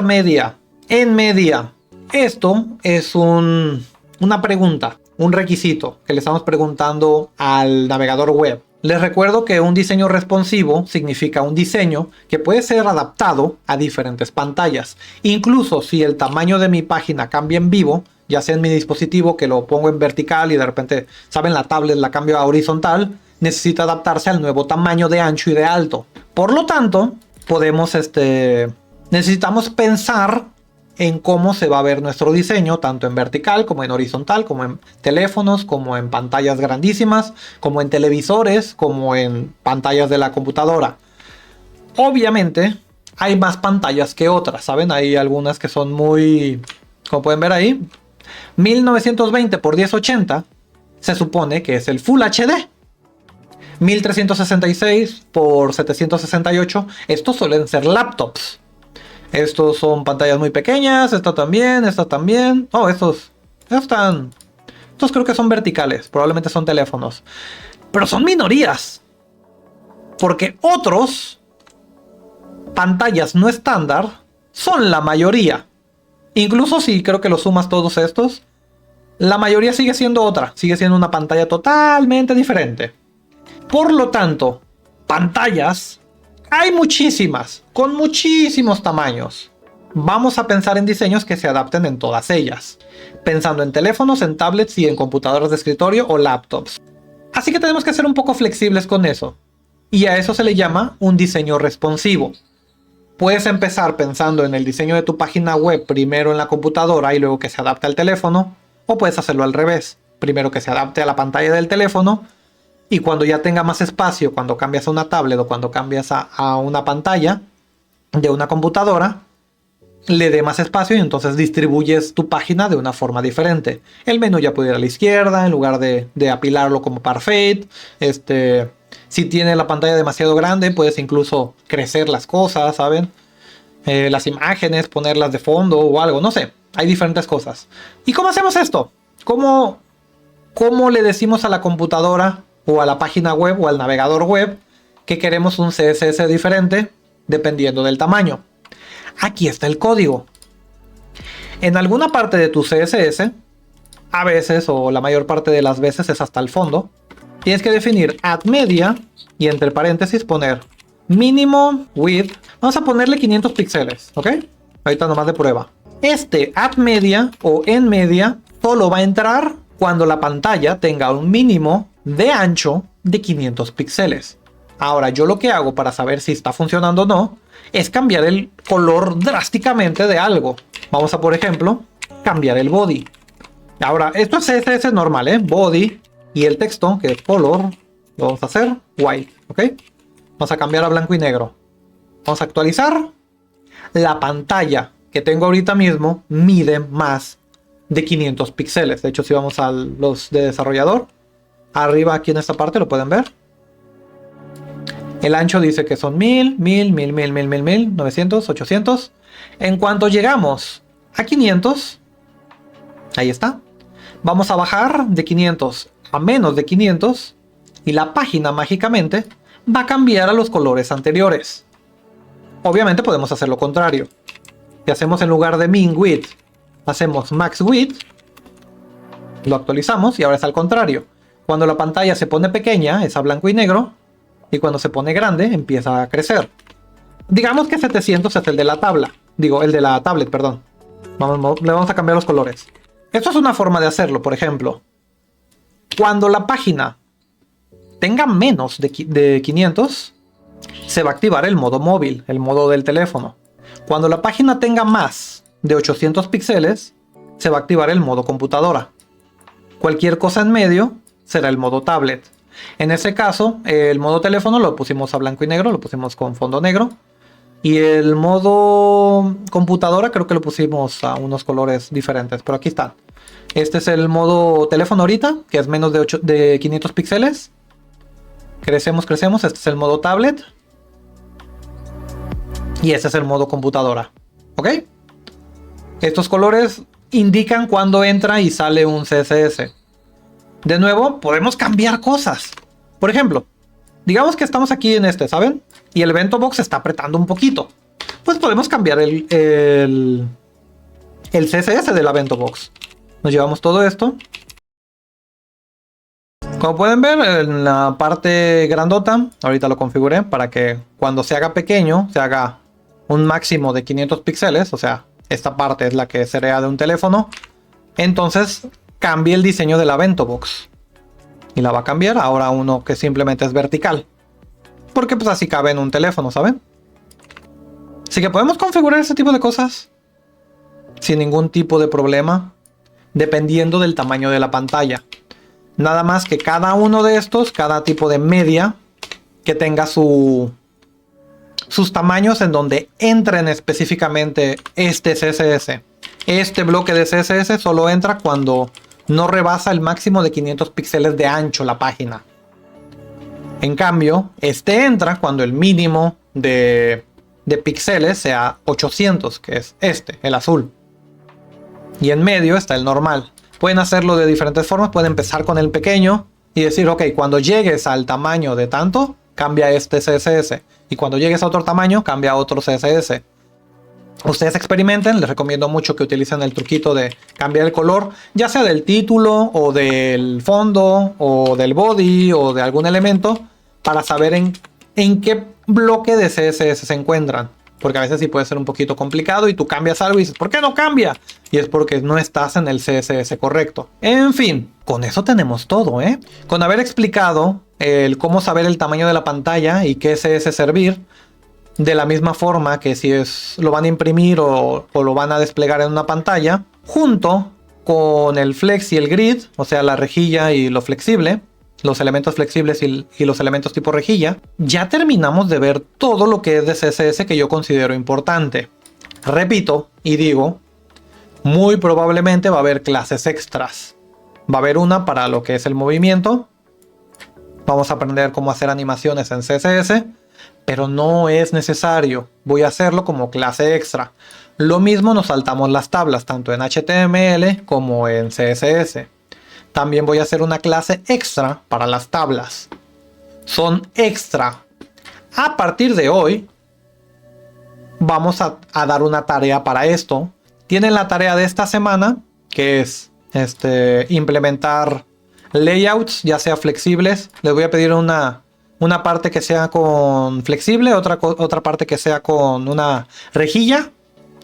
@media, en media. Esto es una pregunta, un requisito que le estamos preguntando al navegador web. Les recuerdo que un diseño responsivo significa un diseño que puede ser adaptado a diferentes pantallas. Incluso si el tamaño de mi página cambia en vivo, ya sea en mi dispositivo que lo pongo en vertical y de repente, saben, la tablet la cambio a horizontal, necesita adaptarse al nuevo tamaño de ancho y de alto. Por lo tanto, necesitamos pensar en cómo se va a ver nuestro diseño, tanto en vertical como en horizontal, como en teléfonos, como en pantallas grandísimas, como en televisores, como en pantallas de la computadora. Obviamente, hay más pantallas que otras, ¿saben? Hay algunas que son muy, como pueden ver ahí, 1920 por 1080 se supone que es el Full HD. 1366 por 768, estos suelen ser laptops. Estos son pantallas muy pequeñas, esta también, esta también. Oh, estos creo que son verticales, probablemente son teléfonos. Pero son minorías. Porque otros pantallas no estándar son la mayoría. Incluso si creo que los sumas todos estos, la mayoría sigue siendo otra, sigue siendo una pantalla totalmente diferente. Por lo tanto, pantallas hay muchísimas, con muchísimos tamaños. Vamos a pensar en diseños que se adapten en todas ellas, pensando en teléfonos, en tablets y en computadoras de escritorio o laptops. Así que tenemos que ser un poco flexibles con eso. Y a eso se le llama un diseño responsivo. Puedes empezar pensando en el diseño de tu página web primero en la computadora y luego que se adapte al teléfono, o puedes hacerlo al revés, primero que se adapte a la pantalla del teléfono y cuando ya tenga más espacio, cuando cambias a una tablet o cuando cambias a una pantalla de una computadora, le dé más espacio y entonces distribuyes tu página de una forma diferente. El menú ya puede ir a la izquierda en lugar de apilarlo como parfait. Si tiene la pantalla demasiado grande, puedes incluso crecer las cosas, ¿saben? Las imágenes, ponerlas de fondo o algo, no sé. Hay diferentes cosas. ¿Y cómo hacemos esto? ¿Cómo le decimos a la computadora o a la página web o al navegador web que queremos un CSS diferente dependiendo del tamaño? Aquí está el código. En alguna parte de tu CSS, a veces o la mayor parte de las veces es hasta el fondo, tienes que definir @media y entre paréntesis poner mínimo width. Vamos a ponerle 500 píxeles, ¿ok? Ahorita nomás de prueba. @media o en media solo va a entrar cuando la pantalla tenga un mínimo de ancho de 500 píxeles. Ahora, yo lo que hago para saber si está funcionando o no es cambiar el color drásticamente de algo. Vamos a, por ejemplo, cambiar el body. Ahora, esto es CSS normal, ¿eh? Body y el texto, que es color, lo vamos a hacer white, ¿ok? Vamos a cambiar a blanco y negro. Vamos a actualizar. La pantalla que tengo ahorita mismo mide más de 500 píxeles. De hecho, si vamos a los de desarrollador, arriba aquí en esta parte lo pueden ver. El ancho dice que son 1000, 900, 800. En cuanto llegamos a 500, ahí está. Vamos a bajar de 500 a menos de 500 y la página mágicamente va a cambiar a los colores anteriores. Obviamente podemos hacer lo contrario. Si hacemos en lugar de min width, hacemos max width, lo actualizamos y ahora es al contrario. Cuando la pantalla se pone pequeña es a blanco y negro y cuando se pone grande empieza a crecer. Digamos que 700 es el de la tabla. Digo, el de la tablet, perdón. Le vamos a cambiar los colores. Esto es una forma de hacerlo, por ejemplo. Cuando la página tenga menos de 500, se va a activar el modo móvil, el modo del teléfono. Cuando la página tenga más de 800 píxeles, se va a activar el modo computadora. Cualquier cosa en medio será el modo tablet. En ese caso, el modo teléfono lo pusimos a blanco y negro, lo pusimos con fondo negro. Y el modo computadora creo que lo pusimos a unos colores diferentes, pero aquí están. Este es el modo teléfono ahorita, que es menos de 500 píxeles. Crecemos. Este es el modo tablet. Y este es el modo computadora. ¿Ok? Estos colores indican cuando entra y sale un CSS. De nuevo, podemos cambiar cosas. Por ejemplo, digamos que estamos aquí en este, ¿saben? Y el Bento Box está apretando un poquito. Pues podemos cambiar el CSS de la Bento Box. Nos llevamos todo esto. Como pueden ver, en la parte grandota, ahorita lo configuré para que cuando se haga pequeño, se haga un máximo de 500 píxeles. O sea, esta parte es la que sería de un teléfono. Entonces, cambie el diseño de la Bento Box. Y la va a cambiar ahora a uno que simplemente es vertical. Porque pues así cabe en un teléfono, ¿saben? Así que podemos configurar ese tipo de cosas sin ningún tipo de problema, dependiendo del tamaño de la pantalla. Nada más que cada uno de estos, cada tipo de media, que tenga sus tamaños en donde entren específicamente este CSS. Este bloque de CSS solo entra cuando no rebasa el máximo de 500 píxeles de ancho la página. En cambio, este entra cuando el mínimo de píxeles sea 800, que es este, el azul. Y en medio está el normal. Pueden hacerlo de diferentes formas. Pueden empezar con el pequeño y decir, ok, cuando llegues al tamaño de tanto, cambia este CSS. Y cuando llegues a otro tamaño, cambia otro CSS. Ustedes experimenten. Les recomiendo mucho que utilicen el truquito de cambiar el color, ya sea del título o del fondo o del body o de algún elemento, para saber en qué bloque de CSS se encuentran. Porque a veces sí puede ser un poquito complicado y tú cambias algo y dices, ¿por qué no cambia? Y es porque no estás en el CSS correcto. En fin, con eso tenemos todo, ¿eh? Con haber explicado el cómo saber el tamaño de la pantalla y qué CSS servir, de la misma forma que si lo van a imprimir o lo van a desplegar en una pantalla, junto con el flex y el grid, o sea, la rejilla y lo flexible, los elementos flexibles y los elementos tipo rejilla, ya terminamos de ver todo lo que es de CSS que yo considero importante. Repito y digo, muy probablemente va a haber clases extras. Va a haber una para lo que es el movimiento. Vamos a aprender cómo hacer animaciones en CSS, pero no es necesario. Voy a hacerlo como clase extra. Lo mismo nos saltamos las tablas, tanto en HTML como en CSS. También voy a hacer una clase extra para las tablas. Son extra. A partir de hoy, vamos a dar una tarea para esto. Tienen la tarea de esta semana, que es implementar layouts, ya sea flexibles. Les voy a pedir una parte que sea con flexible, otra parte que sea con una rejilla.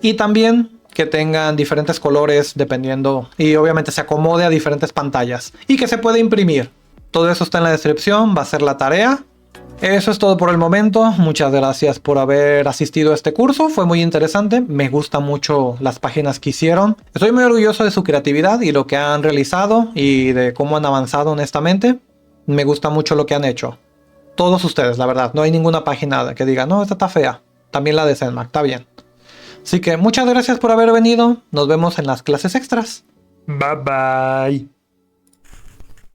Y también que tengan diferentes colores dependiendo y obviamente se acomode a diferentes pantallas y que se pueda imprimir. Todo eso está en la descripción, va a ser la tarea. Eso es todo por el momento. Muchas gracias por haber asistido a este curso, fue muy interesante, me gustan mucho las páginas que hicieron. Estoy muy orgulloso de su creatividad y lo que han realizado y de cómo han avanzado honestamente. Me gusta mucho lo que han hecho. Todos ustedes, la verdad, no hay ninguna página que diga, no, esta está fea. También la de Zenmac, está bien. Así que muchas gracias por haber venido. Nos vemos en las clases extras. Bye bye.